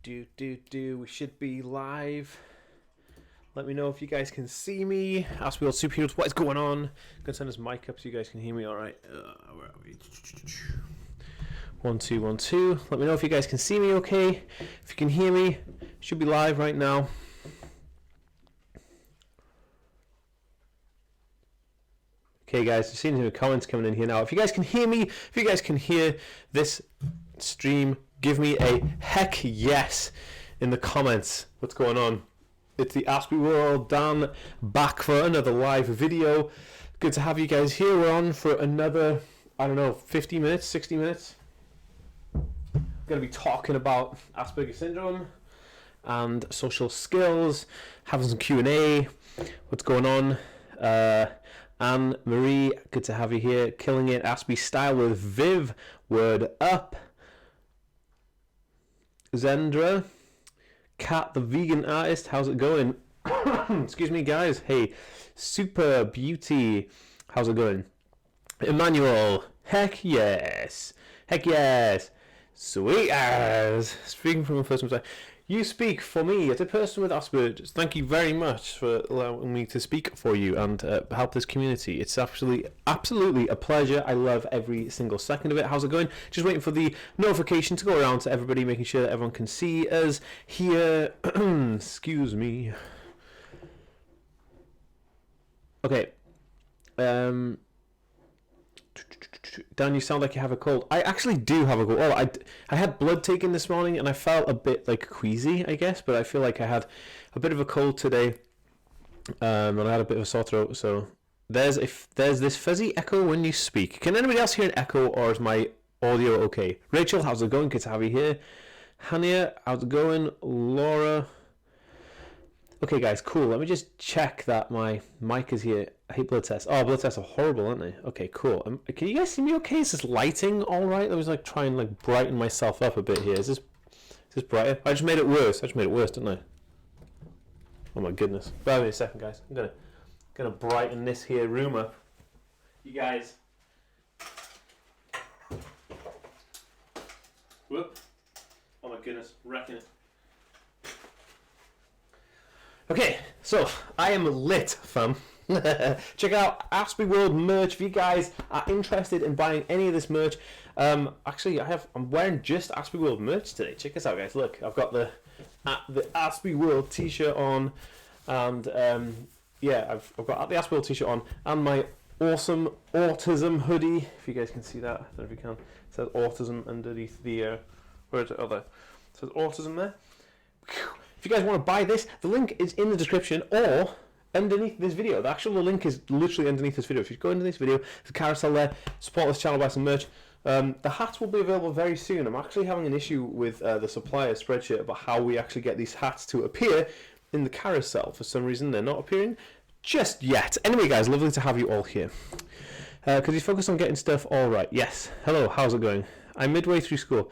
We should be live. Let me know if you guys can see me. Aspie World Superheroes, what is going on? I'm gonna turn this mic up so you guys can hear me. All right. Where are we? 1 2 1 2. Let me know if you guys can see me. Okay. If you can hear me, should be live right now. Okay, guys, I've seen some comments coming in here now. If you guys can hear me, if you guys can hear this stream, give me a heck yes in the comments. What's going on? It's the Aspie World, Dan, back for another live video. Good to have you guys here. We're on for another, I don't know, 50 minutes, 60 minutes. I'm going to be talking about Aspergers Syndrome and social skills, having some Q&A. What's going on? Anne Marie, good to have you here. Killing it, Aspie style with Viv. Word up. Zendra, Kat the vegan artist, how's it going? Excuse me, guys. Hey, Super Beauty, how's it going? Emmanuel, heck yes. Heck yes. Sweet as. Speaking from a first time. You speak for me as a person with Asperger's. Thank you very much for allowing me to speak for you and help this community. It's absolutely a pleasure. I love every single second of it. How's it going? Just waiting for the notification to go around to everybody, making sure that everyone can see us here. Excuse me. Okay. Dan, you sound like you have a cold. I actually do have a cold. Oh, I had blood taken this morning and I felt a bit like queasy, I guess, but I feel like I had a bit of a cold today, and I had a bit of a sore throat. So there's this fuzzy echo when you speak. Can anybody else hear an echo, or is my audio okay? Rachel, how's it going? Good to have you here. Hania, how's it going? Laura. Okay, guys, cool. Let me just check that my mic is here. I hate blood tests. Oh, blood tests are horrible, aren't they? Okay, cool. Can you guys see me okay? Is this lighting all right? I was like trying to brighten myself up a bit here. Is this brighter? I just made it worse. Didn't I? Oh my goodness. Bear with me a second, guys. I'm gonna brighten this here room up. You guys. Whoop. Oh my goodness. Wrecking it. Okay, so I am lit, fam. Check out Aspie World merch if you guys are interested in buying any of this merch. Actually, I'm wearing just Aspie World merch today. Check this out, guys. Look, I've got the Aspie World t-shirt on, and yeah, I've got the Aspie World t-shirt on, and my awesome autism hoodie. If you guys can see that, I don't know if you can. It says autism underneath the where is it? Oh, there. It says autism there. If you guys want to buy this, the link is in the description or underneath this video. The actual link is literally underneath this video. If you go into this video, there's a carousel there. Support this channel, buy some merch. The hats will be available very soon. I'm actually having an issue with the supplier spreadsheet about how we actually get these hats to appear in the carousel. For some reason, they're not appearing just yet. Anyway, guys, lovely to have you all here. Because you focus on getting stuff all right. Yes. Hello, how's it going? I'm midway through school.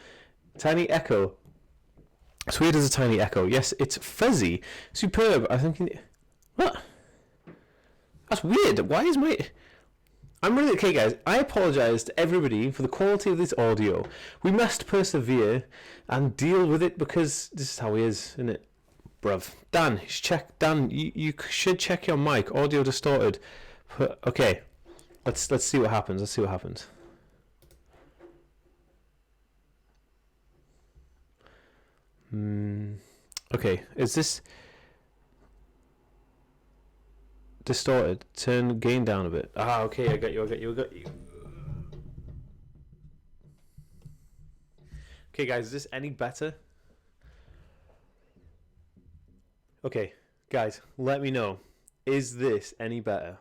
Tiny echo. It's weird as a tiny echo. Yes, it's fuzzy. Superb. I'm thinking... What? That's weird. Why is my... I'm really... Okay, guys. I apologise to everybody for the quality of this audio. We must persevere and deal with it because this is how he is, isn't it? Bruv. Dan, you should check your mic. Audio distorted. Okay. Let's see what happens. Okay, is this distorted? Turn gain down a bit. Ah, okay, I got you. Okay, guys, is this any better? Okay, guys, let me know. Is this any better?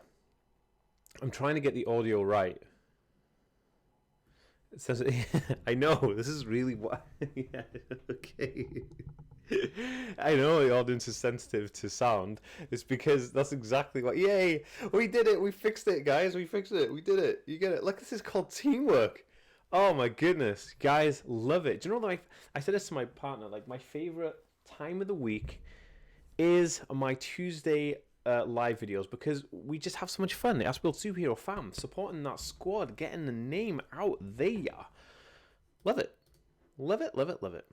I'm trying to get the audio right. It says, I know, this is really why. Yeah, okay. I know the audience is sensitive to sound. It's because that's exactly what. Yay! We did it! We fixed it, guys! We fixed it! We did it! You get it? Look, this is called teamwork! Oh my goodness. Guys, love it. Do you know what I said this to my partner, like my favorite time of the week is my Tuesday live videos, because we just have so much fun. The Aspie World Superhero fam, supporting that squad, getting the name out there. Love it. Love it, love it, love it.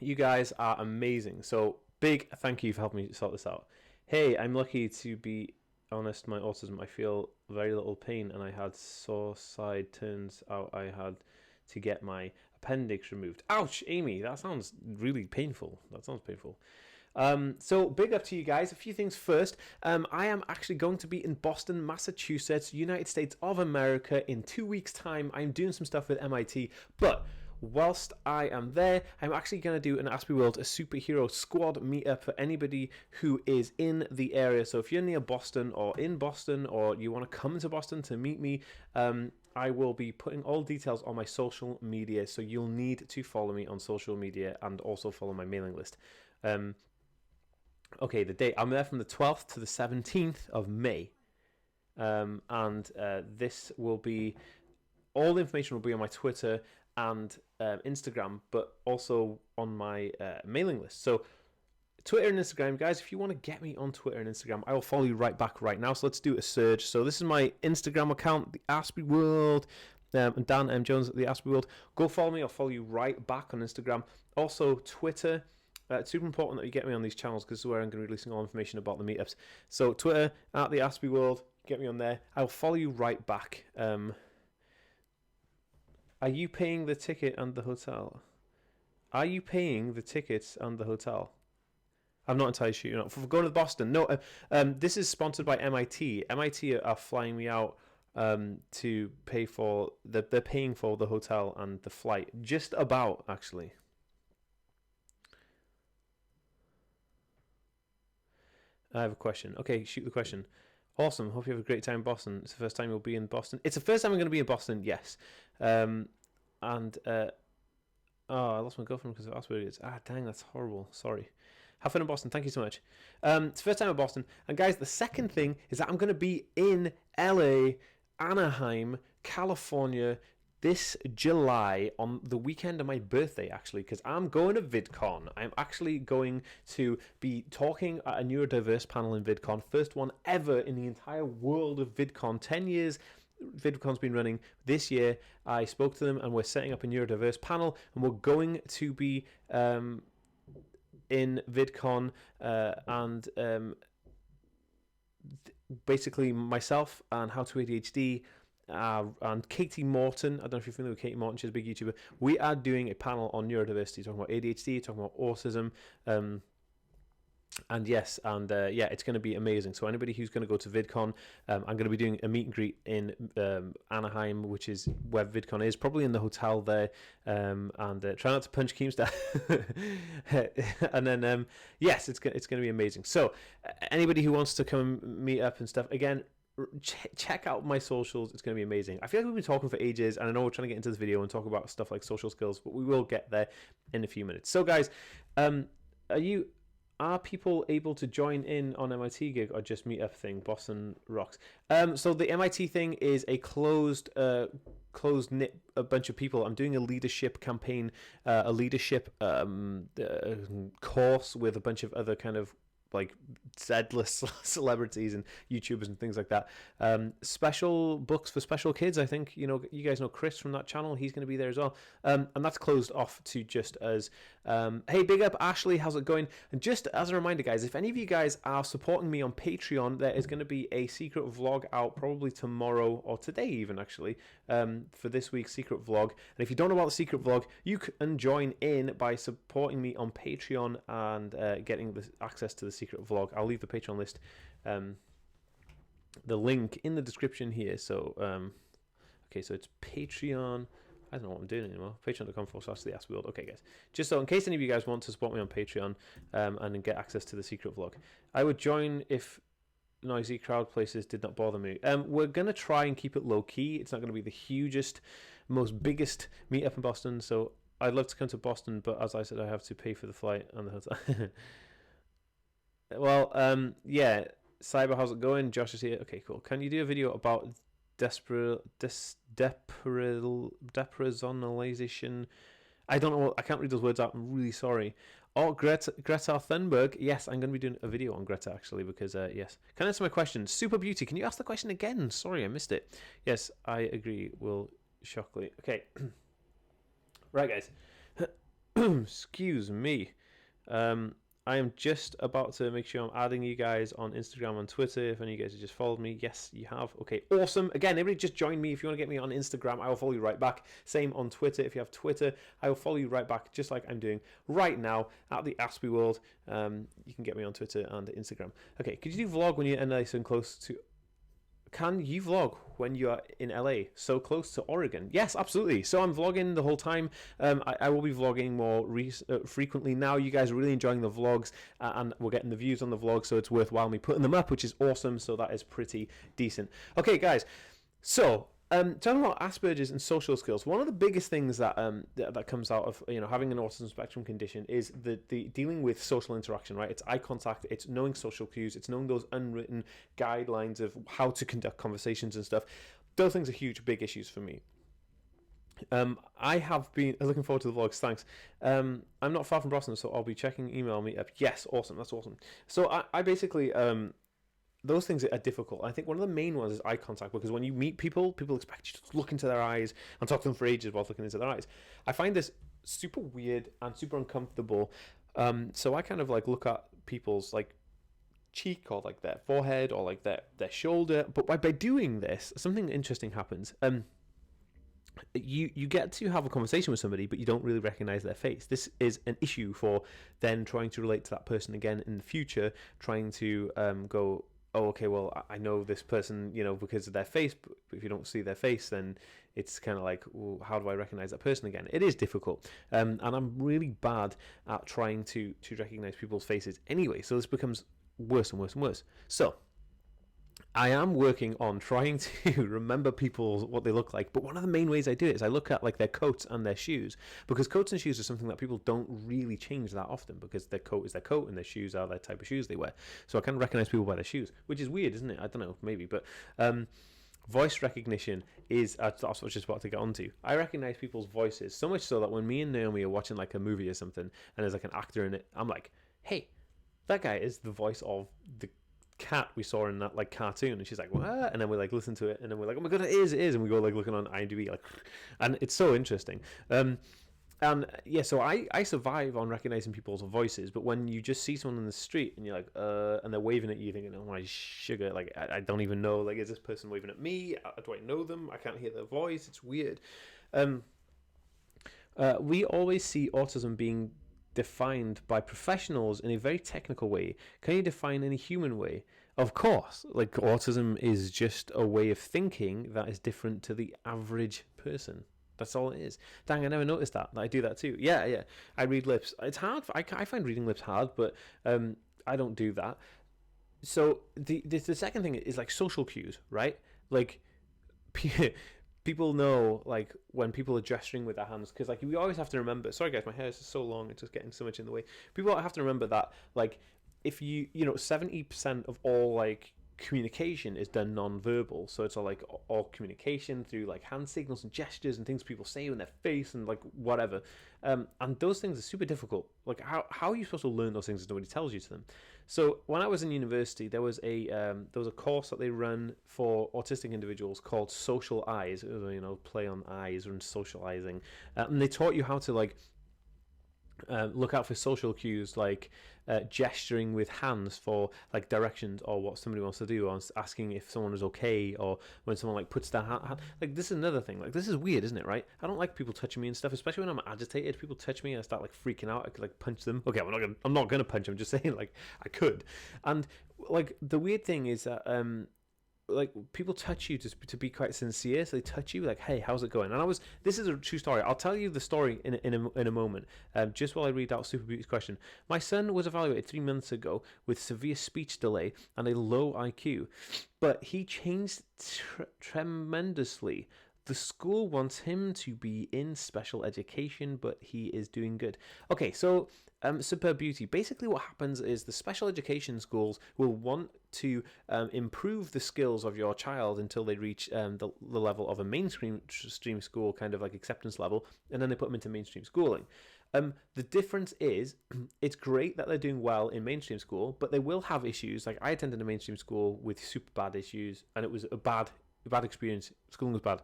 You guys are amazing. So big thank you for helping me sort this out. Hey, I'm lucky to be honest. My autism, I feel very little pain, and I had sore side. Turns out I had to get my appendix removed. Ouch, Amy, that sounds really painful. That sounds painful. So big up to you guys. A few things first. I am actually going to be in Boston, Massachusetts, United States of America in 2 weeks' time. I'm doing some stuff with MIT, but whilst I am there, I'm actually going to do an Aspie World, a superhero squad meetup for anybody who is in the area. So if you're near Boston or in Boston, or you want to come to Boston to meet me, I will be putting all details on my social media. So you'll need to follow me on social media and also follow my mailing list. Okay, the date. I'm there from the 12th to the 17th of May. This will be, all the information will be on my Twitter and Instagram, but also on my mailing list. So Twitter and Instagram, guys, if you want to get me on Twitter and Instagram, I will follow you right back right now. So let's do a search. So this is my Instagram account, TheAspieWorld, and Dan M. Jones at TheAspieWorld. Go follow me. I'll follow you right back on Instagram. Also, Twitter. It's super important that you get me on these channels because this is where I'm going to be releasing all information about the meetups. So Twitter, at TheAspieWorld, get me on there. I'll follow you right back. Are you paying the ticket and the hotel? Are you paying the tickets and the hotel? I'm not entirely sure. For going to Boston. No, this is sponsored by MIT. MIT are flying me out to pay for... They're paying for the hotel and the flight. Just about, actually. I have a question. Okay, shoot the question. Awesome. Hope you have a great time in Boston. It's the first time you'll be in Boston. It's the first time I'm going to be in Boston, yes. Oh, I lost my girlfriend because of Aspergers. Dang, that's horrible. Sorry. Have fun in Boston. Thank you so much. It's the first time in Boston. And guys, the second thing is that I'm going to be in LA, Anaheim, California, this July on the weekend of my birthday, actually, because I'm going to VidCon. I'm actually going to be talking at a neurodiverse panel in VidCon, first one ever in the entire world of VidCon. 10 years VidCon's been running. This year I spoke to them and we're setting up a neurodiverse panel, and we're going to be in VidCon basically myself and How to ADHD and Katie Morton. I don't know if you're familiar with Katie Morton. She's a big YouTuber. We are doing a panel on neurodiversity, talking about ADHD, talking about autism, it's going to be amazing. So anybody who's going to go to VidCon, I'm going to be doing a meet and greet in Anaheim, which is where VidCon is, probably in the hotel there, and try not to punch Keemstar. And then it's going to be amazing. So anybody who wants to come meet up and stuff, again, check out my socials. It's going to be amazing. I feel like we've been talking for ages, and I know we're trying to get into this video and talk about stuff like social skills, but we will get there in a few minutes. So guys, are people able to join in on MIT gig or just meetup thing? Boston rocks. So the MIT thing is a closed knit a bunch of people. I'm doing a leadership campaign, a leadership course with a bunch of other kind of like Z-list celebrities and YouTubers and things like that. Special books for special kids. I think you guys know Chris from that channel. He's going to be there as well. And that's closed off to just as hey, big up Ashley, how's it going? And just as a reminder, guys, if any of you guys are supporting me on Patreon, there is going to be a secret vlog out probably tomorrow or today even, actually, for this week's secret vlog. And if you don't know about the secret vlog, you can join in by supporting me on Patreon and getting the access to the secret vlog. I'll leave the Patreon list, the link in the description here. So okay, so it's Patreon. I don't know what I'm doing anymore. Patreon.com/TheAspieWorld. Okay, guys. Just so in case any of you guys want to support me on Patreon and get access to the secret vlog, I would join if noisy crowd places did not bother me. We're gonna try and keep it low key. It's not gonna be the hugest, biggest meetup in Boston. So I'd love to come to Boston, but as I said, I have to pay for the flight and the hotel. Well, yeah. Cyber, how's it going? Josh is here. Okay, cool. Can you do a video about depersonalization? I don't know. I can't read those words out. I'm really sorry. Oh, Greta Thunberg. Yes, I'm going to be doing a video on Greta, actually, because, yes. Can I answer my question? Super Beauty, can you ask the question again? Sorry, I missed it. Yes, I agree. Will Shockley. Okay. Right, guys. Excuse me. I am just about to make sure I'm adding you guys on Instagram and Twitter. If any of you guys have just followed me, yes, you have. Okay, awesome. Again, everybody just join me. If you want to get me on Instagram, I will follow you right back. Same on Twitter. If you have Twitter, I will follow you right back, just like I'm doing right now at the Aspie World. You can get me on Twitter and Instagram. Okay, could you do vlog when you're nice and close to... Can you vlog when you are in LA, so close to Oregon? Yes, absolutely. So I'm vlogging the whole time. I will be vlogging more frequently now. You guys are really enjoying the vlogs, and we're getting the views on the vlogs, so it's worthwhile me putting them up, which is awesome. So that is pretty decent. Okay, guys. So talking about Asperger's and social skills, one of the biggest things that that comes out of having an autism spectrum condition is the dealing with social interaction, right? It's eye contact, it's knowing social cues, it's knowing those unwritten guidelines of how to conduct conversations and stuff. Those things are huge, big issues for me. I have been looking forward to the vlogs. Thanks. I'm not far from Boston, so I'll be checking email meetup. Yes, awesome. That's awesome. So I basically those things are difficult. I think one of the main ones is eye contact, because when you meet people expect you to look into their eyes and talk to them for ages while looking into their eyes. I find this super weird and super uncomfortable. So I kind of like look at people's like cheek or like their forehead or like their shoulder. But by doing this, something interesting happens. You get to have a conversation with somebody, but you don't really recognize their face. This is an issue for then trying to relate to that person again in the future, trying to go, oh, okay, well, I know this person, because of their face, but if you don't see their face, then it's kind of like, well, how do I recognize that person again? It is difficult. And I'm really bad at trying to recognize people's faces anyway, so this becomes worse and worse and worse. So I am working on trying to remember people, what they look like, but one of the main ways I do it is I look at like their coats and their shoes, because coats and shoes are something that people don't really change that often, because their coat is their coat and their shoes are their type of shoes they wear. So I can recognize people by their shoes, which is weird, isn't it? I don't know, maybe, but voice recognition is, that's what I was just about to get onto. I recognize people's voices so much so that when me and Naomi are watching like a movie or something and there's like an actor in it, I'm like, hey, that guy is the voice of the cat we saw in that like cartoon. And she's like, what? And then we like listen to it and then we're like, oh my god, it is, and we go like looking on IMDb, like, and it's so interesting. And yeah, so I survive on recognizing people's voices, but when you just see someone in the street and you're like, and they're waving at you, thinking, oh my sugar, like I don't even know, like, is this person waving at me? Do I know them? I can't hear their voice. It's weird. We always see autism being defined by professionals in a very technical way. Can you define any human way? Of course, like autism is just a way of thinking that is different to the average person. That's all it is. Dang, I never noticed that. I do that too. Yeah. I read lips. It's hard. I find reading lips hard, but I don't do that. So the second thing is like social cues, right? Like people know like when people are gesturing with their hands, because like we always have to remember. Sorry guys, my hair is so long; it's just getting so much in the way. People have to remember that like if you 70% of all like communication is done non-verbal, so it's all communication through like hand signals and gestures and things people say in their face and like whatever, and those things are super difficult. Like how are you supposed to learn those things if nobody tells you to them? So when I was in university, there was a course that they run for autistic individuals called Social Eyes, play on eyes and socializing, and they taught you how to like look out for social cues, like gesturing with hands for like directions or what somebody wants to do, or asking if someone is okay, or when someone like puts their hand, like this is another thing. Like this is weird, isn't it? Right? I don't like people touching me and stuff, especially when I'm agitated. People touch me and I start like freaking out. I could like punch them. Okay, I'm not gonna punch them. I'm just saying like I could. And like the weird thing is that like people touch you to be quite sincere, so they touch you like, hey, how's it going? And this is a true story. I'll tell you the story in a moment, just while I read out Super Beauty's question. My son was evaluated 3 months ago with severe speech delay and a low IQ, but he changed tremendously. The school wants him to be in special education, but he is doing good. Okay, so Super Beauty. Basically what happens is the special education schools will want to improve the skills of your child until they reach the level of a mainstream school, kind of like acceptance level, and then they put them into mainstream schooling. The difference is, it's great that they're doing well in mainstream school, but they will have issues. Like I attended a mainstream school with super bad issues, and it was a bad experience. Schooling was bad.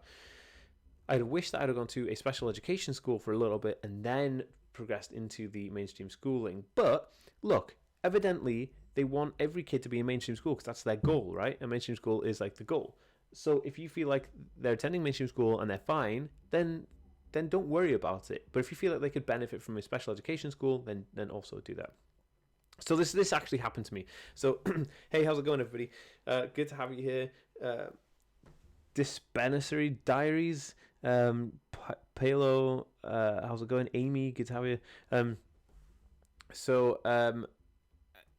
I'd wish that I'd have gone to a special education school for a little bit and then progressed into the mainstream schooling. But look, evidently they want every kid to be in mainstream school because that's their goal, right? And mainstream school is like the goal. So if you feel like they're attending mainstream school and they're fine, then don't worry about it. But if you feel like they could benefit from a special education school, then also do that. So this actually happened to me. So hey, how's it going, everybody? Good to have you here. Dispensary Diaries, Palo, how's it going? Amy, good to have you.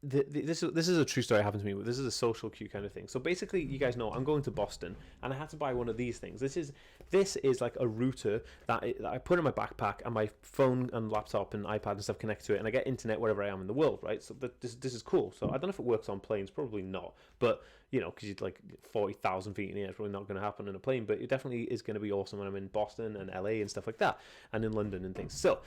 This is a true story that happened to me. This is a social cue kind of thing. So basically, you guys know I'm going to Boston, and I had to buy one of these things. This is like a router that I put in my backpack, and my phone and laptop and iPad and stuff connect to it, and I get internet wherever I am in the world, right? So this is cool. So I don't know if it works on planes, probably not, but you know, because you're like 40,000 feet in the air, it's probably not going to happen in a plane. But it definitely is going to be awesome when I'm in Boston and LA and stuff like that, and in London and things. So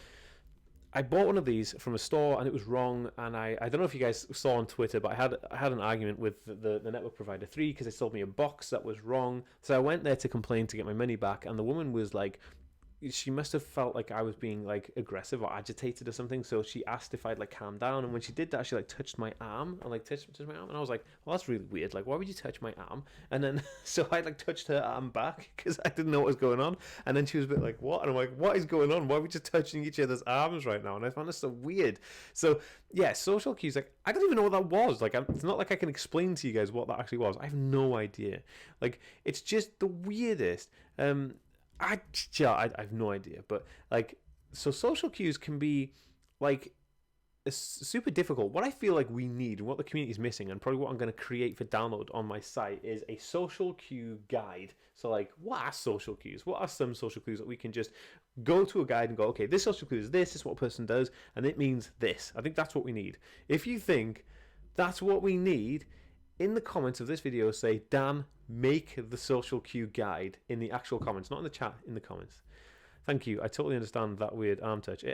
I bought one of these from a store and it was wrong, and I don't know if you guys saw on Twitter, but I had an argument with the network provider 3 because they sold me a box that was wrong. So I went there to complain to get my money back, and the woman was like, she must have felt like I was being like aggressive or agitated or something, so she asked if I'd like calm down, and when she did that, she like touched my arm and like touched my arm, and I was like, well, that's really weird, like why would you touch my arm? And then so I like touched her arm back because I didn't know what was going on, and then she was a bit like, what? And I'm like, what is going on? Why are we just touching each other's arms right now? And I found this so weird. So yeah, social cues, like I don't even know what that was. Like it's not like I can explain to you guys what that actually was. I have no idea. Like it's just the weirdest. I have no idea, but like, so social cues can be like super difficult. What I feel like we need, and what the community is missing, and probably what I'm going to create for download on my site, is a social cue guide. So like, what are social cues? What are some social cues that we can just go to a guide and go, okay, this social cue is this is what a person does, and it means this. I think that's what we need. If you think that's what we need, in the comments of this video, say, Dan, make the social cue guide in the actual comments, not in the chat, in the comments. Thank you. I totally understand that weird arm touch.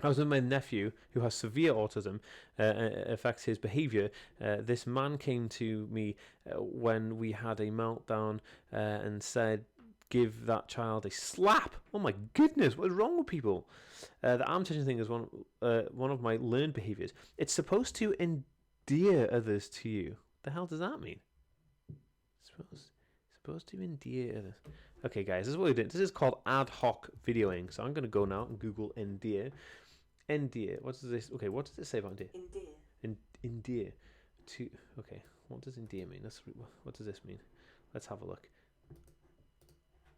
I was with my nephew who has severe autism, affects his behaviour. This man came to me when we had a meltdown and said, give that child a slap. Oh my goodness, what is wrong with people? The arm touching thing is one of my learned behaviours. It's supposed to endear others to you. The hell does that mean? Supposed to endear others. Okay, guys, this is what we're doing. This is called ad hoc videoing. So I'm going to go now and Google endear. Endear. What does this? Okay, what does it say about endear? Endear. Endear. To. Okay, what does endear mean? What does this mean? Let's have a look.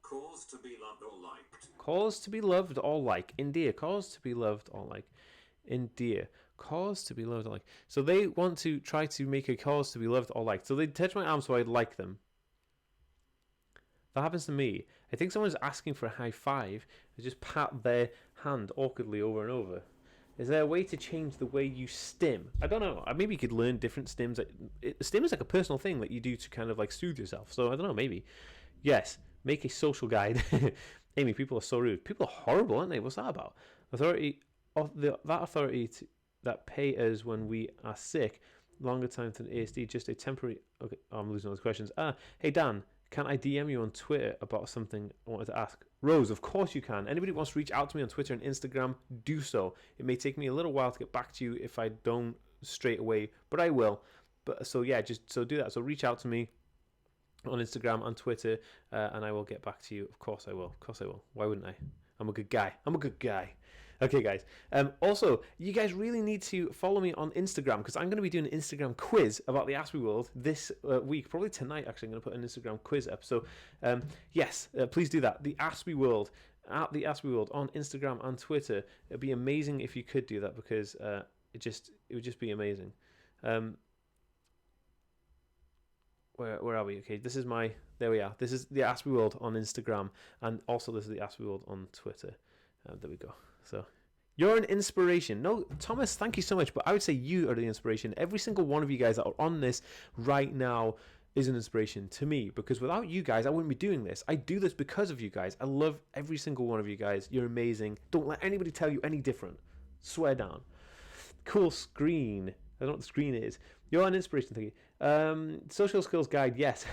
Cause to be loved or liked. Cause to be loved or like. Endear. Cause to be loved or like. Endear. Cause to be loved or like. So they want to try to make a cause to be loved or liked. So they touch my arm so I like them. That happens to me. I think someone's asking for a high five. I just pat their hand awkwardly over and over. Is there a way to change the way you stim? I don't know. Maybe you could learn different stims. Stim is like a personal thing that you do to kind of like soothe yourself. So I don't know, maybe. Yes, make a social guide. Amy, people are so rude. People are horrible, aren't they? What's that about? That authority that pay us when we are sick, longer time than ASD, just a temporary... Okay, I'm losing all those questions. Hey, Dan, can I DM you on Twitter about something I wanted to ask? Rose, of course you can. Anybody who wants to reach out to me on Twitter and Instagram, do so. It may take me a little while to get back to you if I don't straight away, but I will. But so yeah, just so do that. So reach out to me on Instagram and Twitter, and I will get back to you. Of course I will. Of course I will. Why wouldn't I? I'm a good guy. Okay, guys. Also, you guys really need to follow me on Instagram, because I'm going to be doing an Instagram quiz about the Aspie World this week. Probably tonight, actually. I'm going to put an Instagram quiz up. So, yes, please do that. The Aspie World, at the Aspie World on Instagram and Twitter. It'd be amazing if you could do that, because it would just be amazing. Where are we? Okay, there we are. This is the Aspie World on Instagram, and also this is the Aspie World on Twitter. There we go. So, you're an inspiration. No, Thomas, thank you so much, but I would say you are the inspiration. Every single one of you guys that are on this right now is an inspiration to me, because without you guys, I wouldn't be doing this. I do this because of you guys. I love every single one of you guys. You're amazing. Don't let anybody tell you any different. Swear down. Cool screen. I don't know what the screen is. You're an inspiration, thank you. Social skills guide, yes.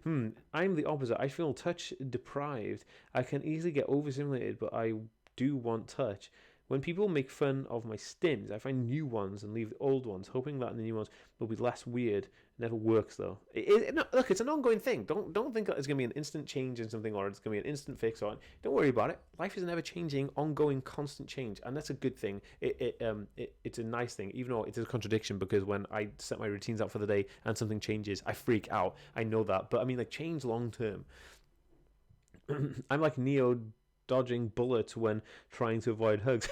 I'm the opposite. I feel touch deprived. I can easily get overstimulated, but I do want touch. When people make fun of my stims, I find new ones and leave the old ones, hoping that the new ones will be less weird. It never works though. Look, it's an ongoing thing. Don't think that it's going to be an instant change in something, or it's going to be an instant fix. Or don't worry about it. Life is an ever-changing, ongoing, constant change, and that's a good thing. It's a nice thing, even though it's a contradiction, because when I set my routines out for the day and something changes, I freak out. I know that, but I mean, like, change long term. I'm like Neo dodging bullets when trying to avoid hugs.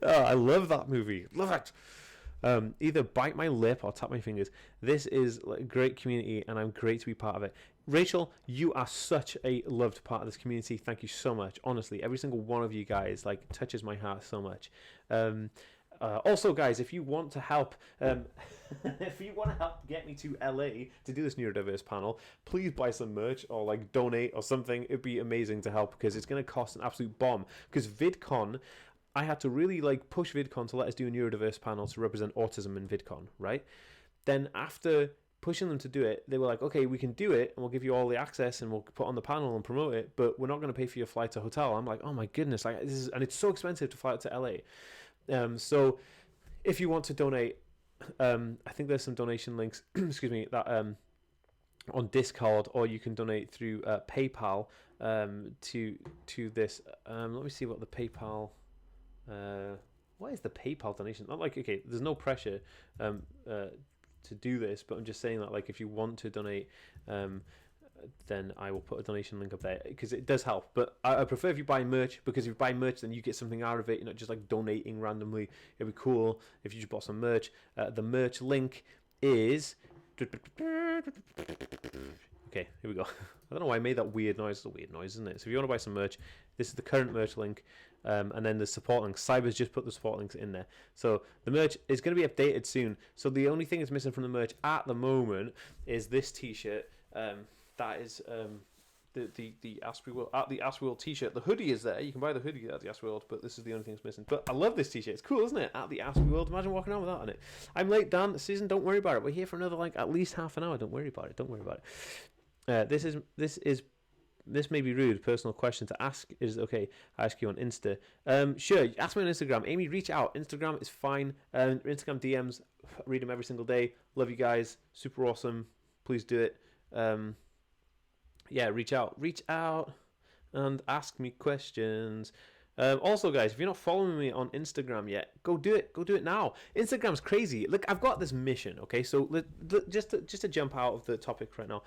I love that movie. Love it. Either bite my lip or tap my fingers. This is a great community, and I'm great to be part of it. Rachel, you are such a loved part of this community. Thank you so much. Honestly, every single one of you guys touches my heart so much. Also, guys, if you want to help, get me to LA to do this neurodiverse panel, please buy some merch or donate or something. It'd be amazing to help, because it's going to cost an absolute bomb. Because VidCon, I had to really push VidCon to let us do a neurodiverse panel to represent autism in VidCon, right? Then after pushing them to do it, they were like, okay, we can do it, and we'll give you all the access, and we'll put on the panel and promote it, but we're not going to pay for your flight to hotel. I'm like, oh my goodness, and it's so expensive to fly out to LA. So if you want to donate, I think there's some donation links, excuse me, that on Discord, or you can donate through PayPal to this. Let me see what the PayPal. What is the PayPal donation? Not okay, there's no pressure to do this, but I'm just saying that if you want to donate, then I will put a donation link up there, because it does help. But I prefer if you buy merch, because if you buy merch, then you get something out of it. You're not just donating randomly. It'd be cool if you just bought some merch. The merch link is... Okay, here we go. I don't know why I made that weird noise. It's a weird noise, isn't it? So if you want to buy some merch, this is the current merch link. And then the support links. Cyber's just put the support links in there. So the merch is going to be updated soon. So the only thing that's missing from the merch at the moment is this t-shirt. That is the Aspie World, at the Aspie World t-shirt. The hoodie is there. You can buy the hoodie at the Aspie World, but this is the only thing that's missing. But I love this t-shirt. It's cool, isn't it? At the Aspie World. Imagine walking around with that on it. I'm late, Dan. Susan, don't worry about it. We're here for another at least half an hour. Don't worry about it. Don't worry about it. This may be rude. Personal question to ask is okay. I ask you on Insta. Sure. Ask me on Instagram. Amy, reach out. Instagram is fine. Instagram DMs. Read them every single day. Love you guys. Super awesome. Please do it. Yeah, reach out and ask me questions. Also, guys, if you're not following me on Instagram yet, go do it now. Instagram's crazy. Look, I've got this mission, okay? So just to jump out of the topic right now,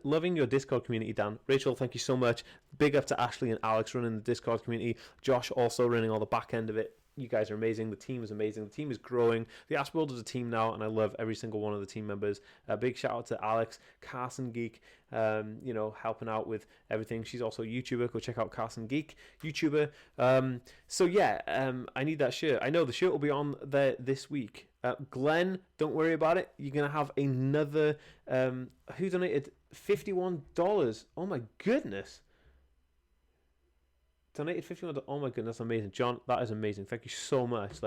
loving your Discord community, Dan. Rachel, thank you so much. Big up to Ashley and Alex running the Discord community. Josh also running all the back end of it. You guys are amazing. The team is amazing. The team is growing. The Aspie World is a team now, and I love every single one of the team members. A big shout out to Alex, Carson Geek, helping out with everything. She's also a YouTuber. Go check out Carson Geek, YouTuber. I need that shirt. I know the shirt will be on there this week. Glenn, don't worry about it. You're going to have another... who donated $51? Oh my goodness. Donated $51. Oh my goodness, that's amazing. John, that is amazing. Thank you so much.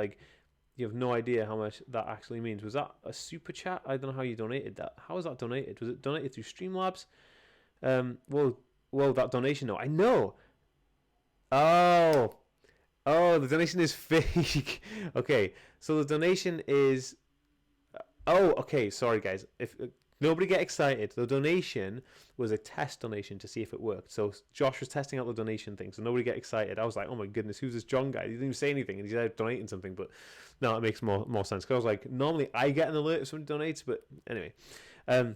You have no idea how much that actually means. Was that a super chat? I don't know how you donated that. How was that donated? Was it donated through Streamlabs? Well, that donation, no. I know. Oh, the donation is fake. Okay, so the donation is... Oh, okay, sorry, guys. If nobody get excited. The donation was a test donation to see if it worked. So Josh was testing out the donation thing. So nobody get excited. I was like, oh my goodness, who's this John guy? He didn't even say anything, and he's out donating something. But no, it makes more sense. Because I was like, normally I get an alert if somebody donates, but anyway. I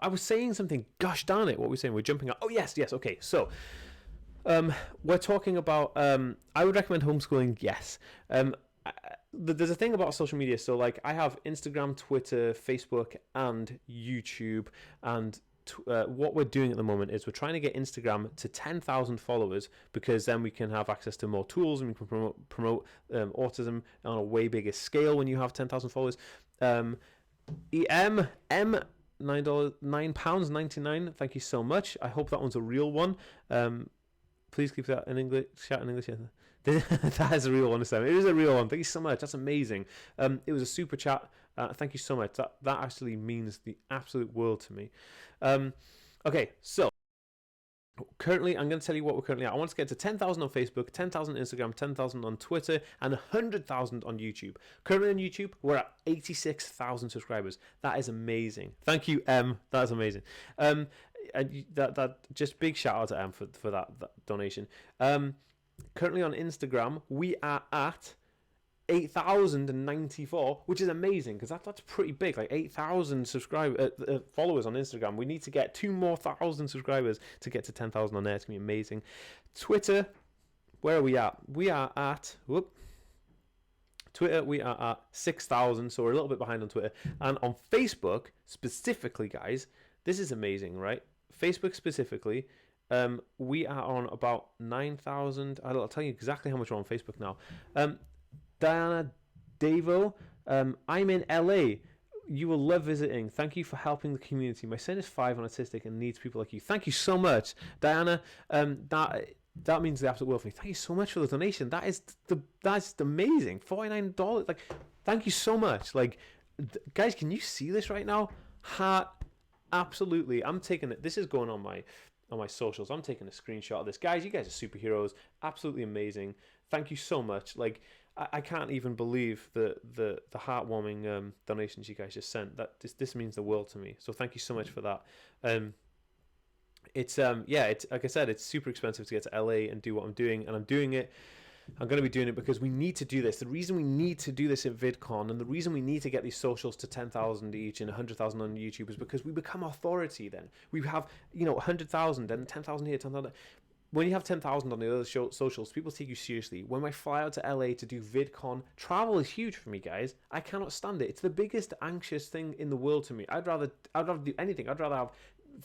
was saying something. Gosh darn it! What were we saying? We're jumping out. Oh yes. Okay. So. We're talking about. I would recommend homeschooling. Yes. There's a thing about social media. So I have Instagram, Twitter, Facebook, and YouTube. And what we're doing at the moment is we're trying to get Instagram to 10,000 followers, because then we can have access to more tools, and we can promote autism on a way bigger scale when you have 10,000 followers. £9.99. Thank you so much. I hope that one's a real one. Please keep that in English. Shout in English. That is a real one this time. It is a real one. Thank you so much. That's amazing. It was a super chat Thank you so much. That actually means the absolute world to me. Okay, so currently, I'm going to tell you what we're currently at. I want to get to 10,000 on Facebook, 10,000 on Instagram, 10,000 on Twitter, and 100,000 on YouTube. Currently on YouTube, we're at 86,000 subscribers. That is amazing. Thank you, M. That is amazing. And that just big shout out to M for that donation. Currently on Instagram, we are at 8,094, which is amazing because that's pretty big. Like 8,000 followers on Instagram. We need to get 2 more thousand subscribers to get to 10,000 on there. It's gonna be amazing. Twitter, where are we at? We are at Twitter. We are at 6,000, so we're a little bit behind on Twitter. And on Facebook specifically, guys, this is amazing, right? Facebook specifically, we are on about 9,000. I'll tell you exactly how much we're on Facebook now. Diana Davo, I'm in LA. You will love visiting. Thank you for helping the community. My son is 5 and autistic and needs people like you. Thank you so much, Diana. That means the absolute world for me. Thank you so much for the donation. That's amazing. $49. Like, thank you so much. Like, guys, can you see this right now? Heart, absolutely. I'm taking it. This is going on my socials. I'm taking a screenshot of this. Guys, you guys are superheroes. Absolutely amazing. Thank you so much. Like, I can't even believe the heartwarming donations you guys just sent. That this means the world to me. So thank you so much for that. It's like I said, it's super expensive to get to LA and do what I'm doing, and I'm doing it. I'm going to be doing it because we need to do this. The reason we need to do this at VidCon, and the reason we need to get these socials to 10,000 each and 100,000 on YouTube, is because we become authority. Then we have 100,000 and 10,000 here, 10,000. When you have 10,000 on the other socials, people take you seriously. When I fly out to LA to do VidCon, travel is huge for me, guys. I cannot stand it. It's the biggest anxious thing in the world to me. I'd rather do anything. I'd rather have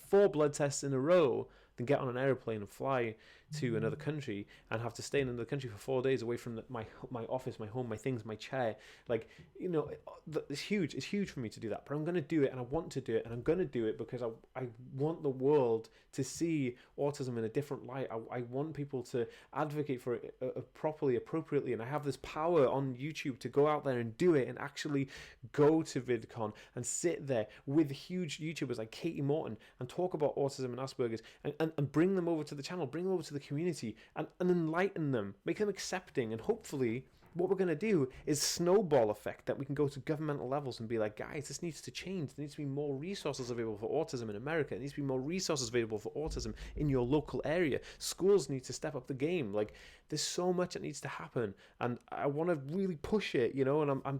4 blood tests in a row than get on an airplane and fly to another country and have to stay in another country for 4 days away from my office, my home, my things, my chair. Like, it's huge. It's huge for me to do that, but I'm going to do it, and I want to do it, and I'm going to do it because I want the world to see autism in a different light. I want people to advocate for it properly, appropriately, and I have this power on YouTube to go out there and do it and actually go to VidCon and sit there with huge YouTubers like Katie Morton and talk about autism and Asperger's and bring them over to the channel, bring them over to the community and enlighten them, make them accepting, and hopefully what we're going to do is snowball effect that we can go to governmental levels and be like, guys, this needs to change. There needs to be more resources available for autism in America. There needs to be more resources available for autism in your local area. Schools need to step up the game. Like, there's so much that needs to happen, and I want to really push it, and I'm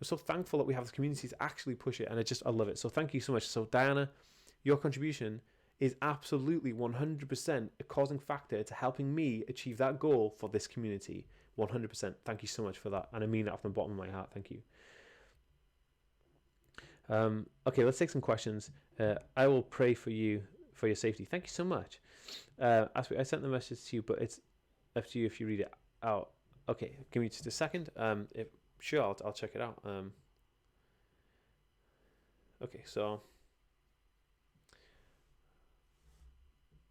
so thankful that we have the community to actually push it, and I love it. So thank you so much. So Diana, your contribution is absolutely 100% a causing factor to helping me achieve that goal for this community. 100%. Thank you so much for that, and I mean that from the bottom of my heart. Thank you. Okay, let's take some questions. I will pray for you for your safety. Thank you so much. I sent the message to you, but it's up to you if you read it out. Okay, give me just a second. Sure, I'll check it out. Okay, so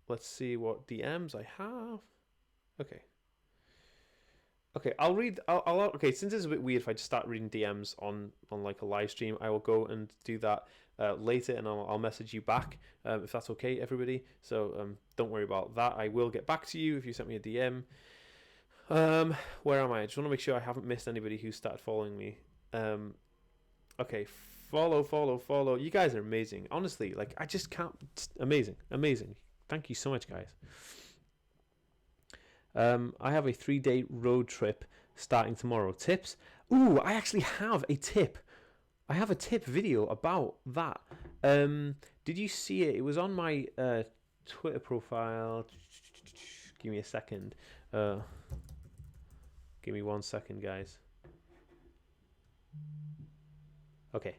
let's see what DMs I have. Okay, I'll read. Okay, since it's a bit weird if I just start reading DMs on like a live stream, I will go and do that later, and I'll message you back if that's okay, everybody. So don't worry about that. I will get back to you if you sent me a DM. Where am I? I just want to make sure I haven't missed anybody who started following me. Okay, follow. You guys are amazing. Honestly, like, I just can't. Amazing. Thank you so much, guys. I have a 3-day road trip starting tomorrow. Tips? Ooh, I actually have a tip. I have a tip video about that. Did you see it? It was on my Twitter profile. Give me a second. Give me 1 second, guys. Okay,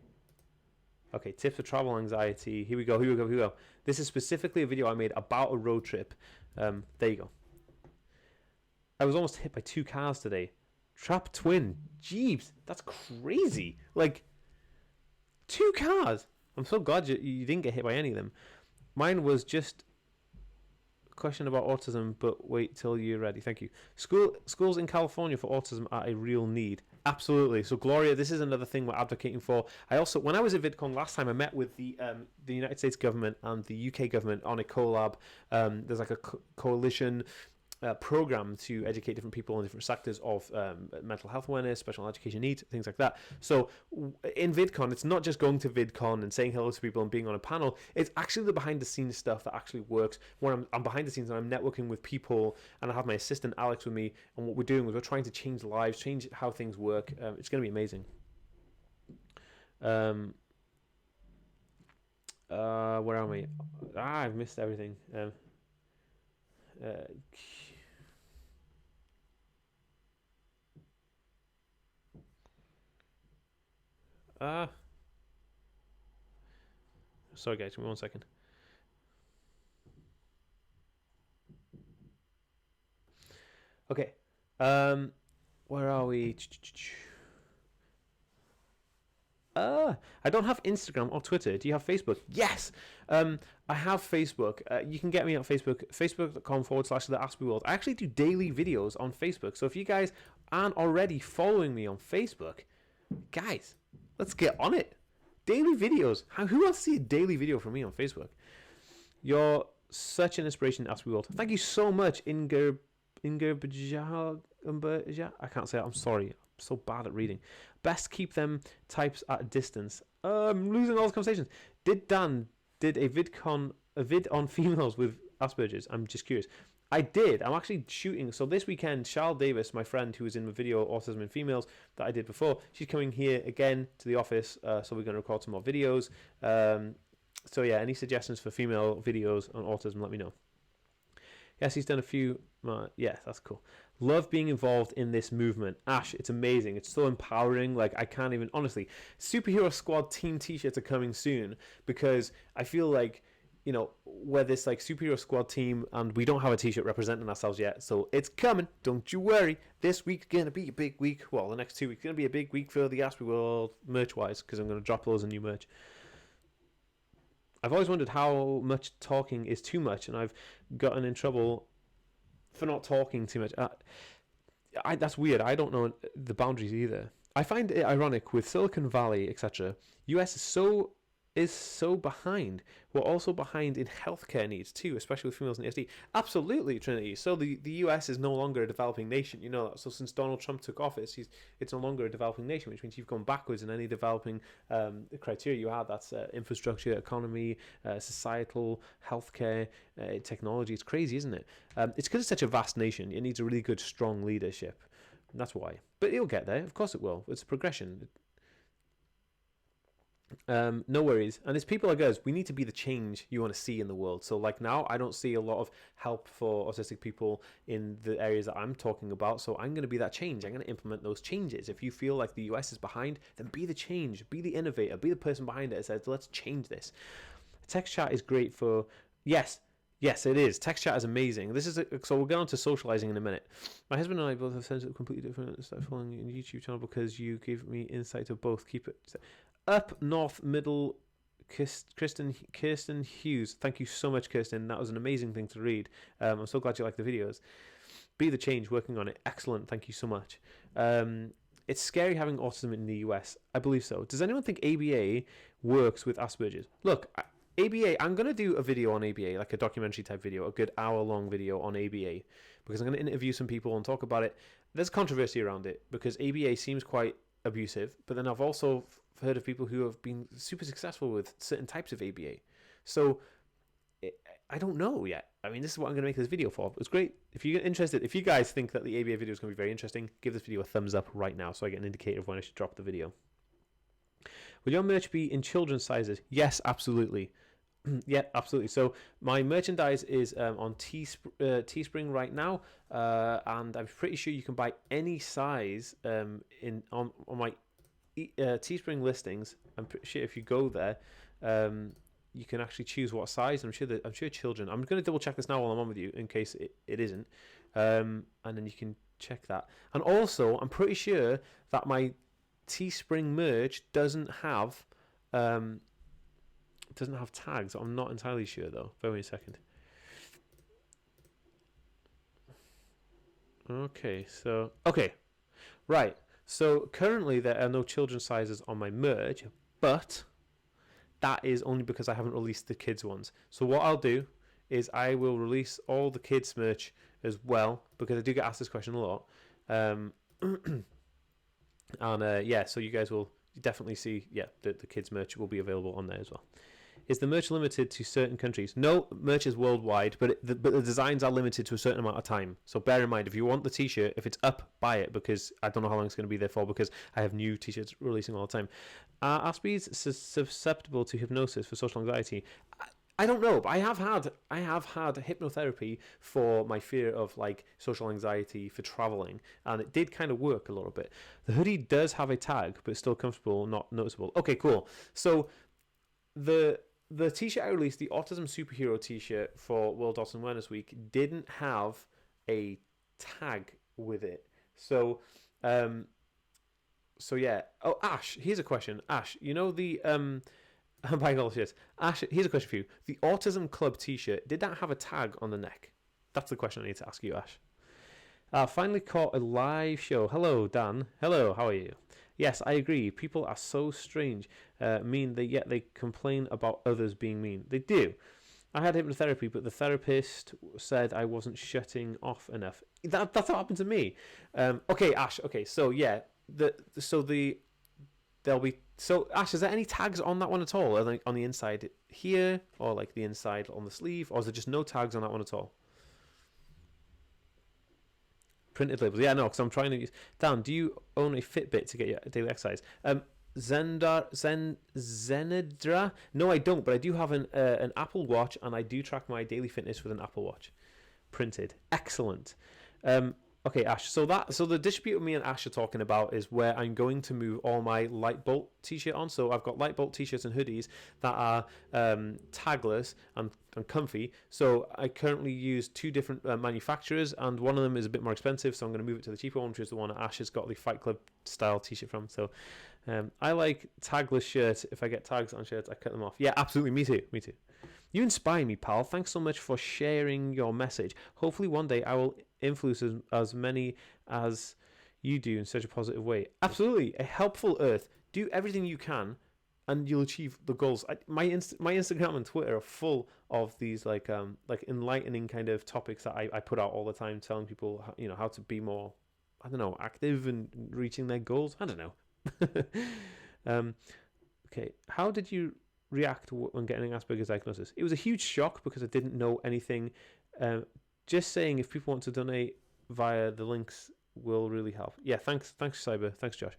tips for travel anxiety. Here we go. This is specifically a video I made about a road trip. There you go. I was almost hit by 2 cars today. Trap twin. Jeeps, that's crazy. Like, 2 cars. I'm so glad you didn't get hit by any of them. Mine was just a question about autism, but wait till you're ready. Thank you. Schools in California for autism are a real need. Absolutely. So Gloria, this is another thing we're advocating for. I also, when I was at VidCon last time, I met with the United States government and the UK government on a collab. There's like a coalition program to educate different people in different sectors of mental health awareness, special education needs, things like that. So in VidCon, it's not just going to VidCon and saying hello to people and being on a panel. It's actually the behind the scenes stuff that actually works. When I'm behind the scenes and I'm networking with people, and I have my assistant Alex with me, and what we're doing is we're trying to change lives, change how things work. It's going to be amazing. Where are we? I've missed everything. Sorry guys, give me 1 second. Okay. Where are we? I don't have Instagram or Twitter. Do you have Facebook? Yes! I have Facebook. You can get me on Facebook, facebook.com/TheAspieWorld. I actually do daily videos on Facebook. So if you guys aren't already following me on Facebook, guys, let's get on it. Daily videos. Who wants to see a daily video from me on Facebook? You're such an inspiration, Aspie World. Thank you so much, Inger Baja. I can't say it. I'm sorry. I'm so bad at reading. Best keep them types at a distance. I'm losing all the conversations. Did Dan did a vid on females with Asperger's? I'm just curious. I did. I'm actually shooting. So this weekend, Charles Davis, my friend who was in the video Autism in Females that I did before, she's coming here again to the office. So we're going to record some more videos. So yeah, any suggestions for female videos on autism, let me know. Yes, he's done a few. Yeah, that's cool. Love being involved in this movement. Ash, it's amazing. It's so empowering. Like, I can't even, honestly, Superhero Squad team t-shirts are coming soon because I feel like, you know, we're this like Superhero Squad team and we don't have a t-shirt representing ourselves yet. So it's coming. Don't you worry. This week's going to be a big week. Well, the next 2 weeks going to be a big week for the Aspie World merch-wise because I'm going to drop loads of new merch. I've always wondered how much talking is too much, and I've gotten in trouble for not talking too much. That's weird. I don't know the boundaries either. I find it ironic with Silicon Valley, etc. US is so behind. We're also behind in healthcare needs too, especially with females in ASD. Absolutely, Trinity. So the US is no longer a developing nation. You know that. So since Donald Trump took office, it's no longer a developing nation, which means you've gone backwards in any developing criteria you have. That's infrastructure, economy, societal, healthcare, technology. It's crazy, isn't it? It's because it's such a vast nation. It needs a really good, strong leadership. And that's why. But it'll get there. Of course it will. It's a progression. No worries. And it's people like us, we need to be the change you want to see in the world. So like now I don't see a lot of help for autistic people in the areas that I'm talking about, so I'm going to be that change. I'm going to implement those changes. If you feel like the US is behind, then be the change, be the innovator, be the person behind it that says let's change this. Text chat is great for yes it is. Text chat is amazing. So we'll get on to socializing in a minute. My husband and I both have sense of completely different. Start following your YouTube channel because you gave me insight of both. Keep it up north middle. Kirsten Hughes, thank you so much, Kirsten. That was an amazing thing to read. I'm so glad you like the videos. Be the change, working on it. Excellent, thank you so much. It's scary having autism in the US. I believe so. Does anyone think ABA works with Asperger's? Look, ABA, I'm going to do a video on ABA, like a documentary type video, a good hour-long video on ABA, because I'm going to interview some people and talk about it. There's controversy around it, because ABA seems quite abusive, but then I've also heard of people who have been super successful with certain types of ABA. So, I don't know yet. I mean, this is what I'm going to make this video for. It's great. If you're interested, if you guys think that the ABA video is going to be very interesting, give this video a thumbs up right now so I get an indicator of when I should drop the video. Will your merch be in children's sizes? Yes, absolutely. Yeah, absolutely. So my merchandise is on Teespring right now, and I'm pretty sure you can buy any size on my Teespring listings. I'm pretty sure if you go there, you can actually choose what size. I'm sure children. I'm going to double check this now while I'm on with you in case it isn't, and then you can check that. And also, I'm pretty sure that my Teespring merch doesn't have tags. I'm not entirely sure though. Wait a second. Okay, right. So currently there are no children's sizes on my merch, but that is only because I haven't released the kids ones. So what I'll do is I will release all the kids merch as well, because I do get asked this question a lot. And yeah, so you guys will definitely see, the kids merch will be available on there as well. Is the merch limited to certain countries? No, merch is worldwide, but the designs are limited to a certain amount of time. So bear in mind, if you want the t-shirt, if it's up, buy it, because I don't know how long it's going to be there for, because I have new t-shirts releasing all the time. Are Aspies susceptible to hypnosis for social anxiety? I don't know, but I have had hypnotherapy for my fear of like social anxiety for traveling, and it did kind of work a little bit. The hoodie does have a tag, but it's still comfortable, not noticeable. Okay, cool. So the t-shirt I released, the Autism Superhero t-shirt for World Autism Awareness Week, didn't have a tag with it. So yeah. Oh, Ash, here's a question. Ash, you know the I'm buying all the shirts. Ash, here's a question for you. The Autism Club t-shirt, did that have a tag on the neck? That's the question I need to ask you, Ash. Finally caught a live show. Hello, Dan. Hello, how are you? Yes, I agree. People are so strange. Mean, yet they complain about others being mean. They do. I had hypnotherapy, but the therapist said I wasn't shutting off enough. That's what happened to me. Okay, Ash. Okay, so yeah, there'll be. So Ash, is there any tags on that one at all? Like on the inside here, or like the inside on the sleeve, or is there just no tags on that one at all? Printed labels. Yeah, no, because I'm trying to use. Dan, do you own a Fitbit to get your daily exercise? Zenedra? No, I don't, but I do have an Apple Watch, and I do track my daily fitness with an Apple Watch. Printed. Excellent. Okay, Ash. So the distributor me and Ash are talking about is where I'm going to move all my Lightbolt t-shirt on. So I've got Lightbolt t-shirts and hoodies that are tagless and comfy. So I currently use two different manufacturers, and one of them is a bit more expensive. So I'm going to move it to the cheaper one, which is the one that Ash has got the Fight Club style t-shirt from. So I like tagless shirts. If I get tags on shirts, I cut them off. Yeah, absolutely. Me too. You inspire me, pal. Thanks so much for sharing your message. Hopefully one day I will influence as many as you do in such a positive way. Absolutely. A helpful earth. Do everything you can and you'll achieve the goals. My Instagram and Twitter are full of these like enlightening kind of topics that I put out all the time, telling people how to be more, I don't know, active and reaching their goals. I don't know. Okay. How did you react when getting an Asperger's diagnosis? It was a huge shock because I didn't know anything. Just saying, if people want to donate via the links will really help. Yeah, thanks Cyber, thanks Josh.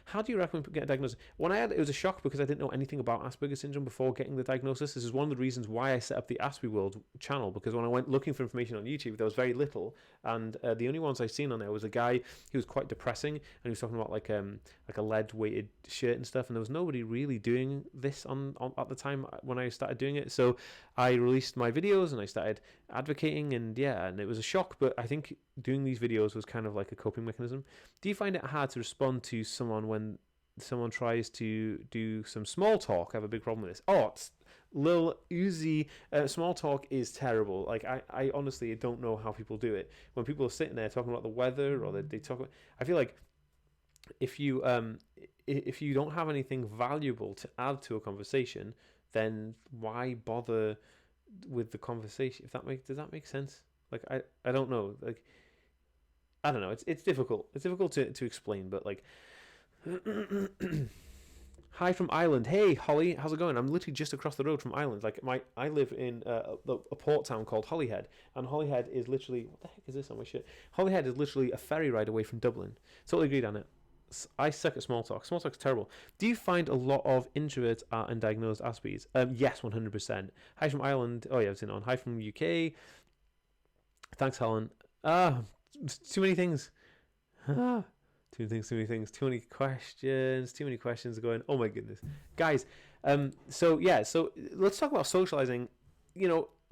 How do you recommend getting a diagnosis? When I had it was a shock because I didn't know anything about Asperger's syndrome before getting the diagnosis. This is one of the reasons why I set up the Aspie World channel, because when I went looking for information on YouTube, there was very little, and the only ones I've seen on there was a guy who was quite depressing, and he was talking about like a lead weighted shirt and stuff, and there was nobody really doing this on at the time when I started doing it. So I released my videos and I started advocating, and it was a shock, but I think doing these videos was kind of like a coping mechanism. Do you find it hard to respond to someone when someone tries to do some small talk? I have a big problem with this. It's Lil Uzi. Small talk is terrible. Like I honestly don't know how people do it. When people are sitting there talking about the weather, or they talk about, I feel like if you don't have anything valuable to add to a conversation, then why bother with the conversation? Does that make sense? Like I don't know. Like I don't know. It's difficult. It's difficult to explain, but like. Hi from Ireland. Hey Holly, how's it going? I'm literally just across the road from Ireland. Like I live in a port town called Holyhead, and Holyhead is literally, what the heck is this on my shit? Holyhead is literally a ferry ride away from Dublin. Totally agreed on it. I suck at small talk. Small talk's terrible. Do you find a lot of introverts are undiagnosed Aspies? Yes, 100%. Hi from Ireland. Oh yeah, I've seen it on. Hi from UK. Thanks, Helen. Too many things. Too many things. Too many questions going. Oh my goodness, guys. So let's talk about socializing.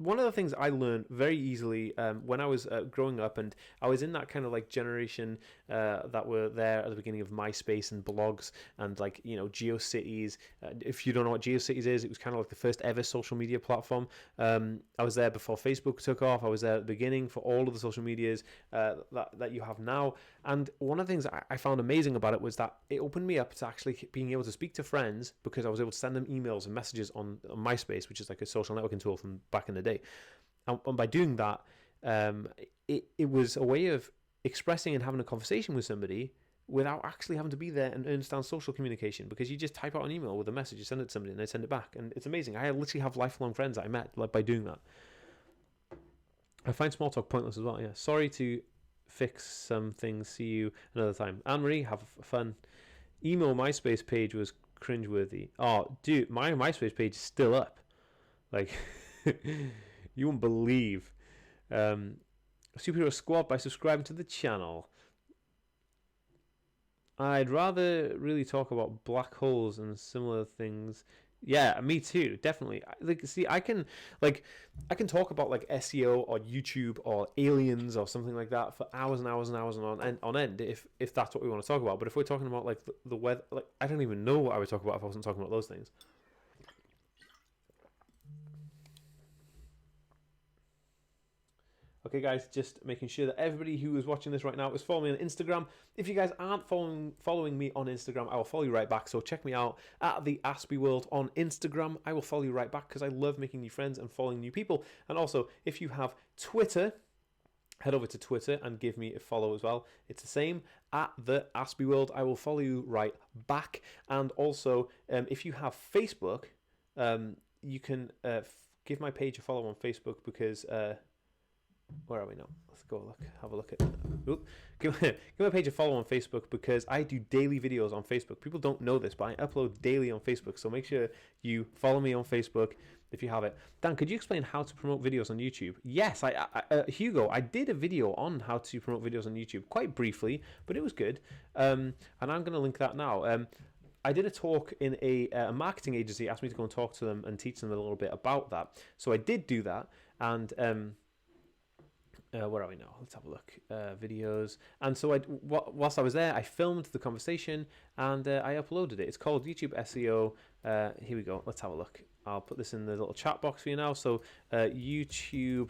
one of the things I learned very easily when I was growing up, and I was in that kind of like generation that were there at the beginning of MySpace and blogs and like, you know, GeoCities. If you don't know what GeoCities is, it was kind of like the first ever social media platform. I was there before Facebook took off. I was there at the beginning for all of the social medias that you have now. And one of the things I found amazing about it was that it opened me up to actually being able to speak to friends, because I was able to send them emails and messages on MySpace, which is like a social networking tool from back in the day. And by doing that, it was a way of expressing and having a conversation with somebody without actually having to be there and understand social communication, because you just type out an email with a message, you send it to somebody, and they send it back. And it's amazing. I literally have lifelong friends that I met like by doing that. I find small talk pointless as well. Yeah, sorry to fix some things. See you another time. Anne-Marie, have fun. Emo MySpace page was cringeworthy. Oh, dude, my MySpace page is still up. Like, you won't believe. Superhero Squad by subscribing to the channel. I'd rather really talk about black holes and similar things. Yeah, me too, definitely. Like, see, I can talk about like SEO or YouTube or aliens or something like that for hours and hours and hours and on end if that's what we want to talk about. But if we're talking about like the weather, like I don't even know what I would talk about if I wasn't talking about those things. Okay, guys, just making sure that everybody who is watching this right now is following me on Instagram. If you guys aren't following me on Instagram, I will follow you right back. So check me out at TheAspieWorld on Instagram. I will follow you right back because I love making new friends and following new people. And also, if you have Twitter, head over to Twitter and give me a follow as well. It's the same, at TheAspieWorld. I will follow you right back. And also, if you have Facebook, you can give my page a follow on Facebook because... where are we now? Let's go have a look at. Give my page a follow on Facebook because I do daily videos on Facebook. People don't know this, but I upload daily on Facebook. So make sure you follow me on Facebook if you have it. Dan, could you explain how to promote videos on YouTube? Yes, Hugo, I did a video on how to promote videos on YouTube quite briefly, but it was good. And I'm going to link that now. I did a talk in a marketing agency, asked me to go and talk to them and teach them a little bit about that. So I did do that, and where are we now? Let's have a look. Videos. And so whilst I was there, I filmed the conversation and I uploaded it. It's called YouTube SEO. Here we go. Let's have a look. I'll put this in the little chat box for you now. So YouTube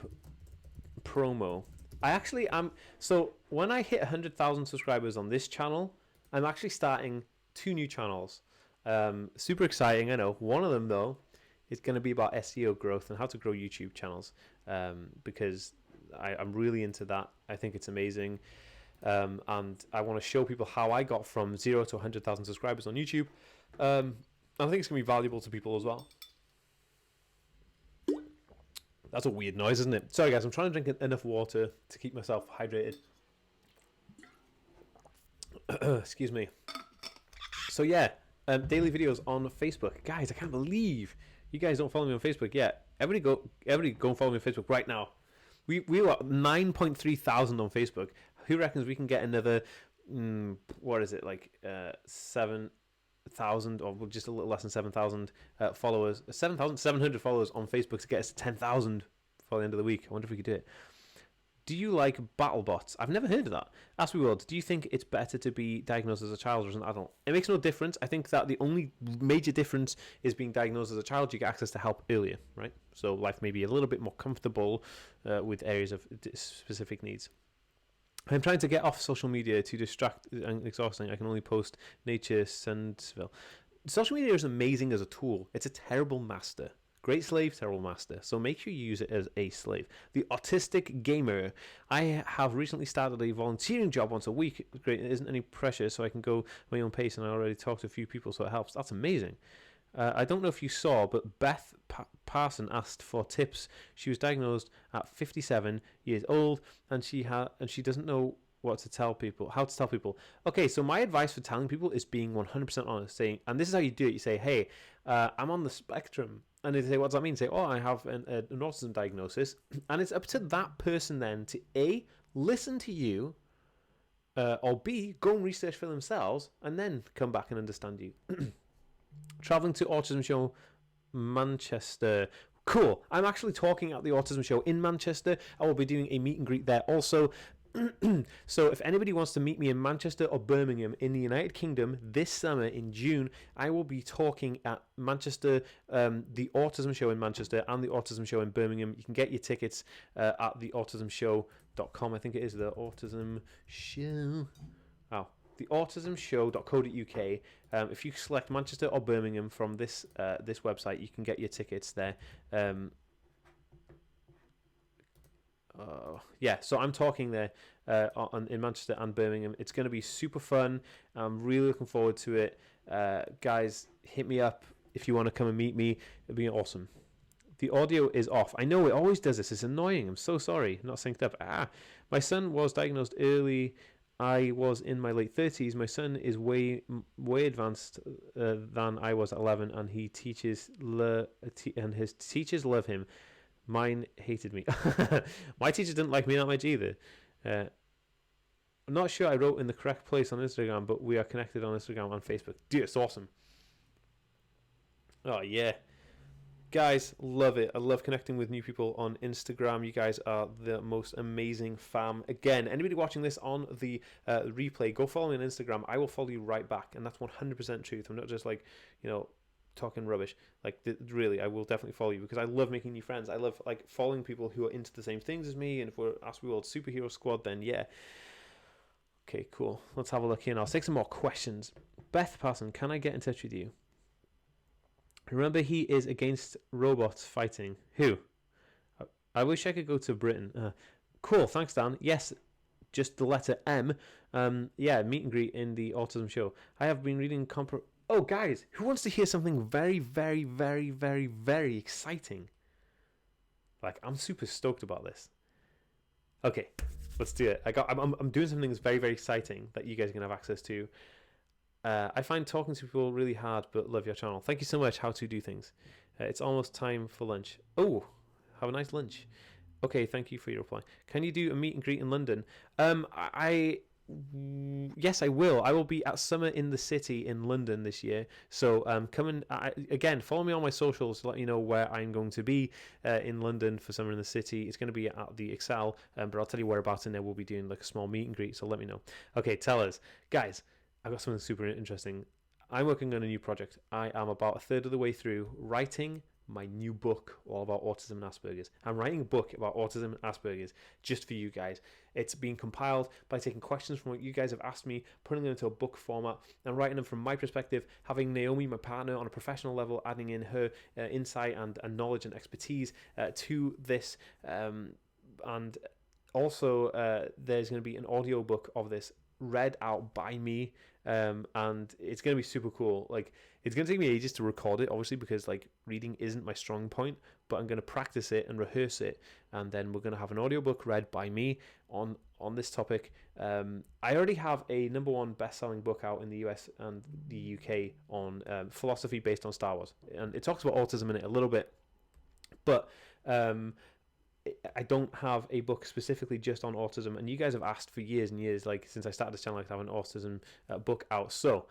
promo. I actually am. So when I hit 100,000 subscribers on this channel, I'm actually starting 2 new channels. Super exciting, I know. One of them, though, is going to be about SEO growth and how to grow YouTube channels because... I'm really into that. I think it's amazing. And I want to show people how I got from 0 to 100,000 subscribers on YouTube. I think it's going to be valuable to people as well. That's a weird noise, isn't it? Sorry, guys. I'm trying to drink enough water to keep myself hydrated. Excuse me. So, yeah. Daily videos on Facebook. Guys, I can't believe you guys don't follow me on Facebook yet. Everybody go and follow me on Facebook right now. We were at 9.3 thousand on Facebook. Who reckons we can get another, what is it, like 7,000 or just a little less than 7,000 followers, 7,700 followers on Facebook to get us to 10,000 for the end of the week. I wonder if we could do it. Do you like BattleBots? I've never heard of that. Aspie World, do you think it's better to be diagnosed as a child or as an adult? It makes no difference. I think that the only major difference is being diagnosed as a child, you get access to help earlier, right? So life may be a little bit more comfortable with areas of specific needs. I'm trying to get off social media to distract and exhausting. I can only post nature, Sundsville. Social media is amazing as a tool. It's a terrible master. Great slave, terrible master. So make sure you use it as a slave. The Autistic Gamer. I have recently started a volunteering job once a week. Great, there isn't any pressure, so I can go my own pace, and I already talked to a few people, so it helps. That's amazing. I don't know if you saw, but Beth Parson asked for tips. She was diagnosed at 57 years old, and she doesn't know how to tell people. Okay, so my advice for telling people is being 100% honest, saying, and this is how you do it. You say, hey, I'm on the spectrum. And they say, what does that mean? Say, I have an autism diagnosis. And it's up to that person then to A, listen to you, or B, go and research for themselves, and then come back and understand you. Traveling to Autism Show Manchester. Cool. I'm actually talking at the Autism Show in Manchester. I will be doing a meet and greet there also. So if anybody wants to meet me in Manchester or Birmingham in the United Kingdom this summer in June, I will be talking at Manchester, the Autism Show in Manchester and the Autism Show in Birmingham. You can get your tickets at theautismshow.com. I think it is the Autism Show. Oh, theautismshow.co.uk. If you select Manchester or Birmingham from this website, you can get your tickets there. So I'm talking there in Manchester and Birmingham. It's going to be super fun. I'm really looking forward to it. Guys, hit me up if you want to come and meet me. It'll be awesome. The audio is off. I know it always does this. It's annoying. I'm so sorry. Not synced up. My son was diagnosed early. I was in my late 30s. My son is way advanced than I was at 11, and he teaches and his teachers love him. Mine hated me. My teacher didn't like me that much either. I'm not sure I wrote in the correct place on Instagram, but we are connected on Instagram and Facebook. Dude, it's awesome. Oh, yeah. Guys, love it. I love connecting with new people on Instagram. You guys are the most amazing fam. Again, anybody watching this on the replay, go follow me on Instagram. I will follow you right back. And that's 100% truth. I'm not just like, talking rubbish. Like, really, I will definitely follow you because I love making new friends. I love like following people who are into the same things as me. And if we're Aspie World Superhero Squad, then yeah. Okay, cool. Let's have a look here now. Let's take some more questions. Beth Parson, can I get in touch with you? Remember, he is against robots fighting. Who? I wish I could go to Britain. Cool, thanks, Dan. Yes, just the letter M. Meet and greet in the Autism Show. I have been reading Oh, guys, who wants to hear something very, very, very, very, very exciting? Like, I'm super stoked about this. Okay, let's do it. I'm doing something that's very, very exciting that you guys can have access to. I find talking to people really hard, but love your channel. Thank you so much. How to do things. It's almost time for lunch. Oh, have a nice lunch. Okay, thank you for your reply. Can you do a meet and greet in London? Yes, I will. I will be at Summer in the City in London this year. So come and again, follow me on my socials to let you know where I'm going to be in London for Summer in the City. It's going to be at the Excel, but I'll tell you whereabouts in there. We'll be doing like a small meet and greet. So let me know. Okay, tell us, guys. I've got something super interesting. I'm working on a new project. I am about a third of the way through writing my new book all about autism and Asperger's. I'm writing a book about autism and Asperger's just for you guys. It's being compiled by taking questions from what you guys have asked me, putting them into a book format, and writing them from my perspective, having Naomi, my partner, on a professional level, adding in her insight and knowledge and expertise to this. And also, there's going to be an audio book of this read out by me, and it's going to be super cool. Like, it's going to take me ages to record it, obviously, because like reading isn't my strong point, but I'm going to practice it and rehearse it, and then we're going to have an audiobook read by me on this topic. I already have a #1 best-selling book out in the US and the UK on philosophy based on Star Wars, and it talks about autism in it a little bit, but I don't have a book specifically just on autism, and you guys have asked for years and years, like since I started this channel, like to have an autism book out. So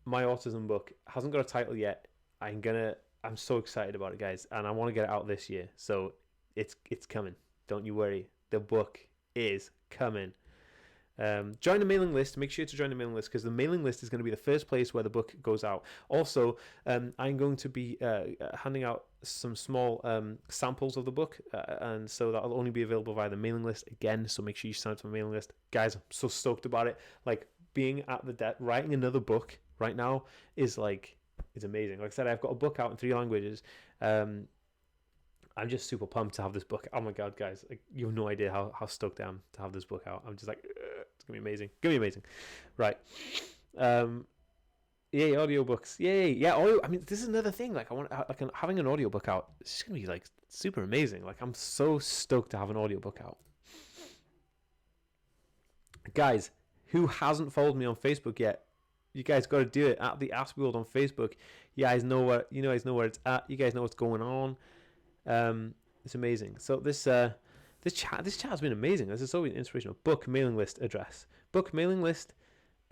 my autism book hasn't got a title yet. I'm so excited about it, guys, and I want to get it out this year. So it's coming. Don't you worry. The book is coming. Join the mailing list. Make sure to join the mailing list because the mailing list is going to be the first place where the book goes out. Also, I'm going to be handing out some small samples of the book, and so that'll only be available via the mailing list again. So make sure you sign up to my mailing list, guys. I'm so stoked about it. Like, being at the writing another book right now is like, it's amazing. Like I said, I've got a book out in 3 languages. I'm just super pumped to have this book. Oh my god, guys, like, you have no idea how stoked I am to have this book out. I'm just like, it's gonna be amazing. Right. Yay, audiobooks. Yay. Yeah, audio. I mean, this is another thing. Like, I want, like, having an audiobook out, it's just gonna be like super amazing. Like, I'm so stoked to have an audiobook out. Guys, who hasn't followed me on Facebook yet? You guys got to do it at the Aspie World on Facebook. You guys know where it's at. You guys know what's going on. It's amazing. So this chat has been amazing. This is so inspirational. Book mailing list address. Book mailing list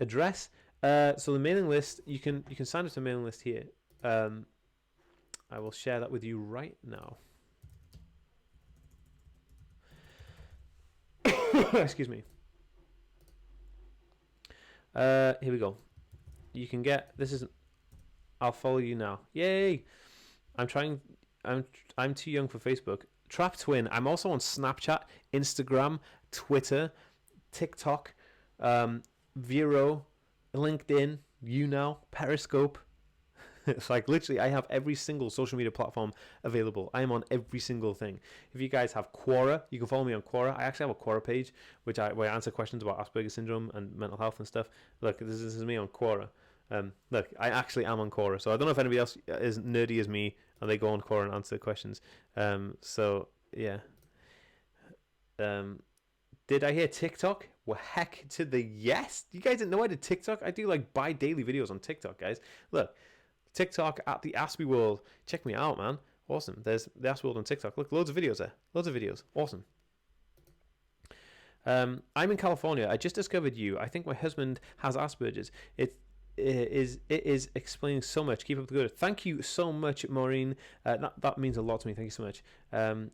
address. So the mailing list, you can sign up to the mailing list here. I will share that with you right now. Excuse me. Here we go. You can get this is. I'll follow you now. Yay! I'm trying. I'm too young for Facebook. Trap Twin. I'm also on Snapchat, Instagram, Twitter, TikTok, Vero, LinkedIn, Periscope. It's like literally I have every single social media platform available. I am on every single thing. If you guys have Quora, you can follow me on Quora. I actually have a Quora page where I answer questions about Aspergers Syndrome and mental health and stuff. Look, this is me on Quora. Look, I actually am on Quora, so I don't know if anybody else is nerdy as me and they go on Quora and answer questions. So yeah. Did I hear TikTok? Well, heck to the yes. You guys didn't know I did TikTok? I do like bi-daily videos on TikTok, guys. Look, TikTok at TheAspieWorld. Check me out, man. Awesome. There's TheAspieWorld on TikTok. Look, loads of videos there. Loads of videos. Awesome. I'm in California. I just discovered you. I think my husband has Asperger's. It is explaining so much. Keep up the good. Thank you so much, Maureen. That means a lot to me. Thank you so much.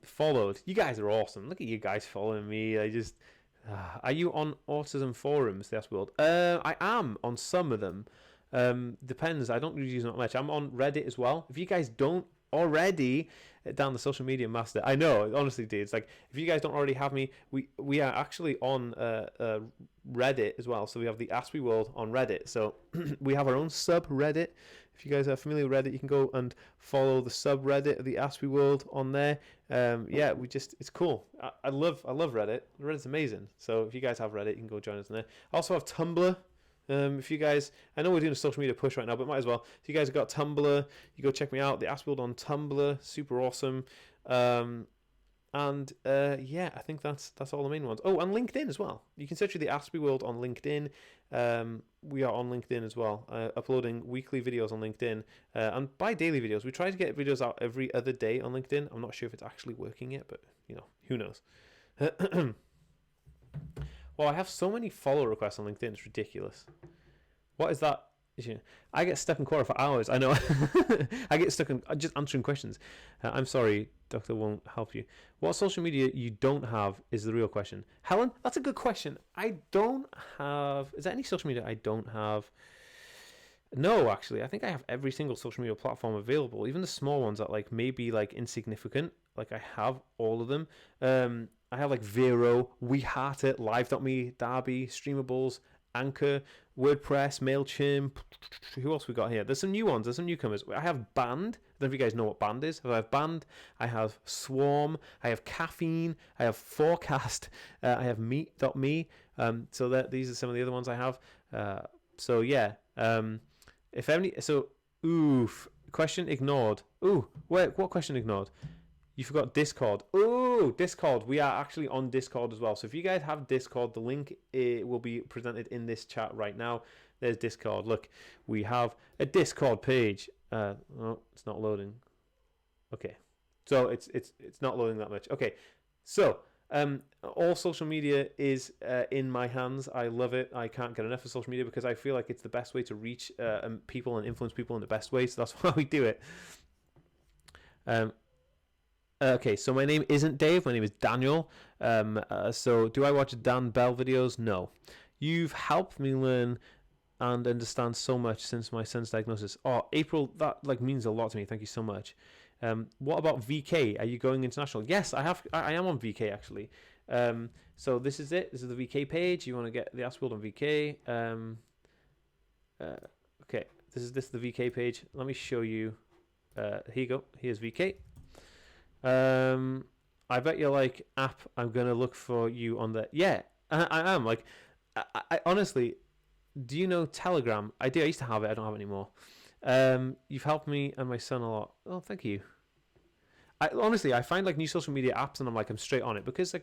Followed. You guys are awesome. Look at you guys following me. Are you on autism forums, TheAspieWorld? I am on some of them. Depends. I don't really use them much. I'm on Reddit as well. If you guys don't already down the social media master, I know, honestly, dude, it's like if you guys don't already have me, we are actually on Reddit as well. So we have the Aspie World on Reddit. So we have our own subreddit. If you guys are familiar with Reddit, you can go and follow the subreddit of the Aspie World on there. Yeah, it's cool. I love Reddit. Reddit's amazing. So if you guys have Reddit, you can go join us in there. I also have Tumblr. If you guys, I know we're doing a social media push right now, but might as well. If you guys have got Tumblr, you go check me out. The AspieWorld on Tumblr, super awesome. Yeah, I think that's all the main ones. Oh, and LinkedIn as well. You can search for the AspieWorld on LinkedIn. We are on LinkedIn as well, uploading weekly videos on LinkedIn and bi-daily videos. We try to get videos out every other day on LinkedIn. I'm not sure if it's actually working yet, but who knows. Well, I have so many follow requests on LinkedIn. It's ridiculous. What is that? I get stuck in Quora for hours. I know. I get stuck in just answering questions. I'm sorry, doctor won't help you. What social media you don't have is the real question. Helen, that's a good question. I don't have... Is there any social media I don't have? No, actually. I think I have every single social media platform available. Even the small ones that maybe insignificant. I have all of them. I have Vero, WeHeartIt, Live.me, Darby, Streamables, Anchor, WordPress, MailChimp. Who else we got here? There's some new ones. There's some newcomers. I have Band. I don't know if you guys know what Band is. I have Band. I have Swarm. I have Caffeine. I have Forecast. I have Meet.me. So these are some of the other ones I have. So yeah. If any, so oof. Question ignored. Ooh, wait. What question ignored? You forgot Discord. Oh, Discord. We are actually on Discord as well. So if you guys have Discord, the link will be presented in this chat right now. There's Discord. Look, we have a Discord page. Oh, it's not loading. Okay, so it's not loading that much. Okay, so all social media is in my hands. I love it. I can't get enough of social media because I feel like it's the best way to reach people and influence people in the best way. So that's why we do it. Okay, so my name isn't Dave. My name is Daniel. So do I watch Dan Bell videos? No. You've helped me learn and understand so much since my son's diagnosis. Oh, April, that means a lot to me. Thank you so much. What about VK? Are you going international? Yes, I am on VK actually. So this is it. This is the VK page. You want to get the AspieWorld on VK. Okay, this is the VK page. Let me show you. Here you go. Here's VK. I bet you're app. I'm gonna look for you on the. Yeah, I am. I honestly, do you know Telegram? I do. I used to have it. I don't have it anymore. You've helped me and my son a lot. Oh, thank you. Honestly, I find new social media apps and I'm straight on it because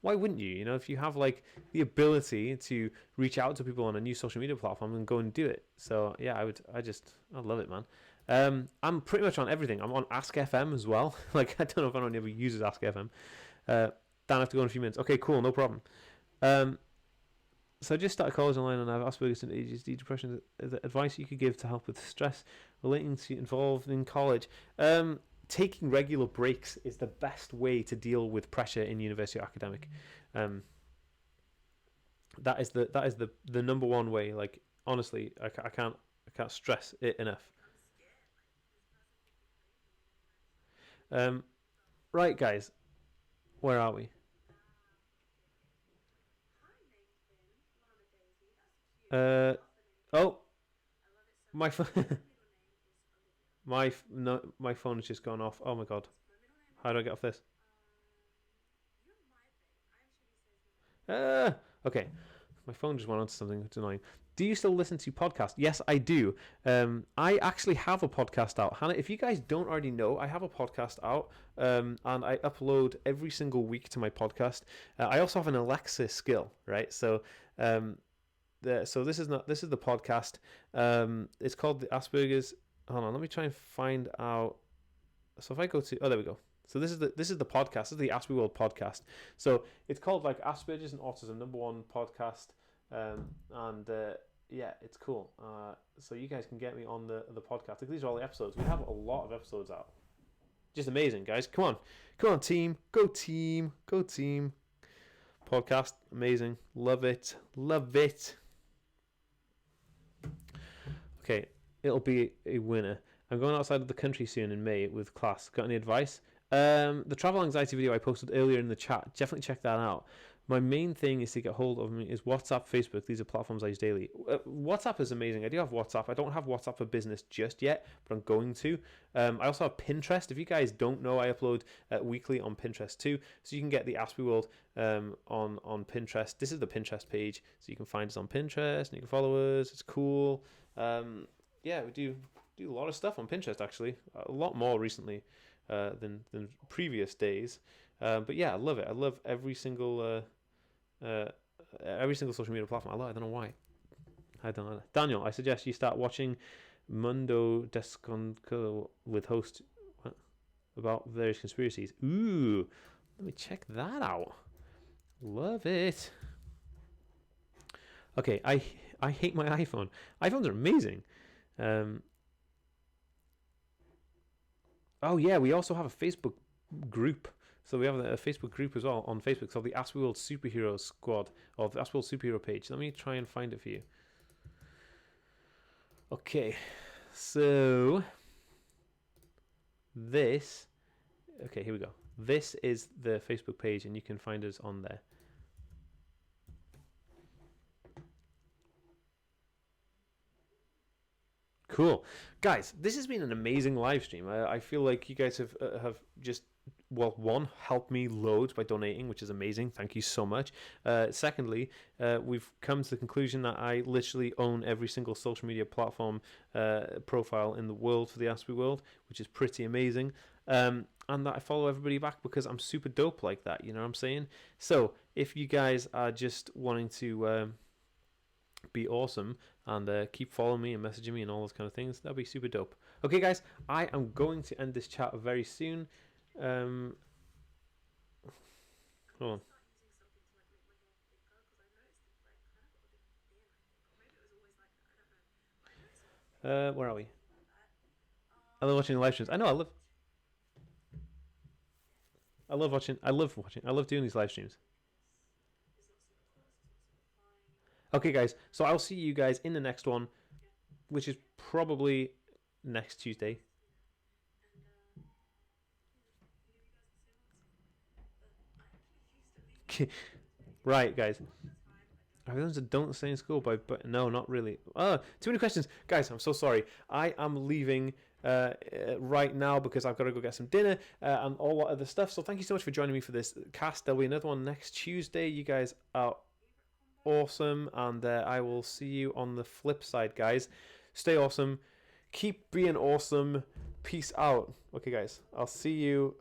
why wouldn't you? If you have the ability to reach out to people on a new social media platform and go and do it. So yeah, I love it, man. I'm pretty much on everything. I'm on Ask FM as well. I don't know if anyone ever uses Ask FM. Dan, I have to go in a few minutes. Okay, cool, no problem. So I just started college online and I have Aspergers and ADHD, depression. The advice you could give to help with stress relating to involved in college. Taking regular breaks is the best way to deal with pressure in university or academic. That is the number one way. Like honestly, I can't stress it enough. Right, guys, where are we? Oh, my phone. My phone has just gone off. Oh my god, how do I get off this? Okay, my phone just went on to something that's annoying. Do you still listen to podcasts? Yes, I do. I actually have a podcast out. Hannah, if you guys don't already know, I have a podcast out, and I upload every single week to my podcast. I also have an Alexa skill, right? So, so this is the podcast. It's called the Aspergers. Hold on, let me try and find out. So if I go to, oh, there we go. So this is the podcast. This is the Aspie World podcast. So it's called like Aspergers and Autism, #1 podcast, and yeah, it's cool. So you guys can get me on the podcast. Like, these are all the episodes. We have a lot of episodes out. Just amazing, guys. Come on, team. Go team. Podcast, amazing. Love it. Okay, it'll be a winner. I'm going outside of the country soon in May with class. Got any advice? The travel anxiety video I posted earlier in the chat, definitely check that out. My main thing is to get hold of me is WhatsApp, Facebook. These are platforms I use daily. WhatsApp is amazing. I do have WhatsApp. I don't have WhatsApp for business just yet, but I'm going to. I also have Pinterest. If you guys don't know, I upload weekly on Pinterest too. So you can get the Aspie World on Pinterest. This is the Pinterest page. So you can find us on Pinterest and you can follow us. It's cool. Yeah, we do a lot of stuff on Pinterest, actually. A lot more recently than previous days. But yeah, I love it. I love every single social media platform. I don't know why. I don't know. Daniel, I suggest you start watching Mundo Desconocido with host about various conspiracies. Ooh, let me check that out. Love it. Okay, I hate my iPhone. iPhones are amazing. Oh yeah, we also have a Facebook group. So we have a Facebook group as well on Facebook called the Aspie World Superhero Squad, or the Aspie World Superhero page. Let me try and find it for you. Okay, so this. Okay, here we go. This is the Facebook page, and you can find us on there. Cool, guys. This has been an amazing live stream. I feel like you guys have just, well, one, helped me loads by donating, which is amazing. Thank you so much. Secondly, we've come to the conclusion that I literally own every single social media platform profile in the world for the Aspie World, which is pretty amazing. And that I follow everybody back because I'm super dope like that. You know what I'm saying? So if you guys are just wanting to be awesome and keep following me and messaging me and all those kind of things, that'd be super dope. Okay, guys, I am going to end this chat very soon. Hold on. Where are we? I love watching live streams. I know. I love doing these live streams. Okay, guys. So I'll see you guys in the next one, which is probably next Tuesday. Right, guys. I realize that don't stay in school, but no, not really. Oh, too many questions, guys. I'm so sorry. I am leaving right now because I've got to go get some dinner and all that other stuff. So thank you so much for joining me for this cast. There'll be another one next Tuesday. You guys are awesome, and I will see you on the flip side, guys. Stay awesome. Keep being awesome. Peace out. Okay, guys. I'll see you.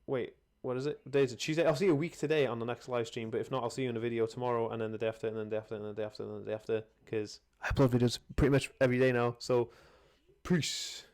Wait. What is it? Today's a Tuesday. I'll see you a week today on the next live stream, but if not, I'll see you in a video tomorrow, and then the day after, and then the day after, and then the day after, and then the day after, because I upload videos pretty much every day now. So, peace.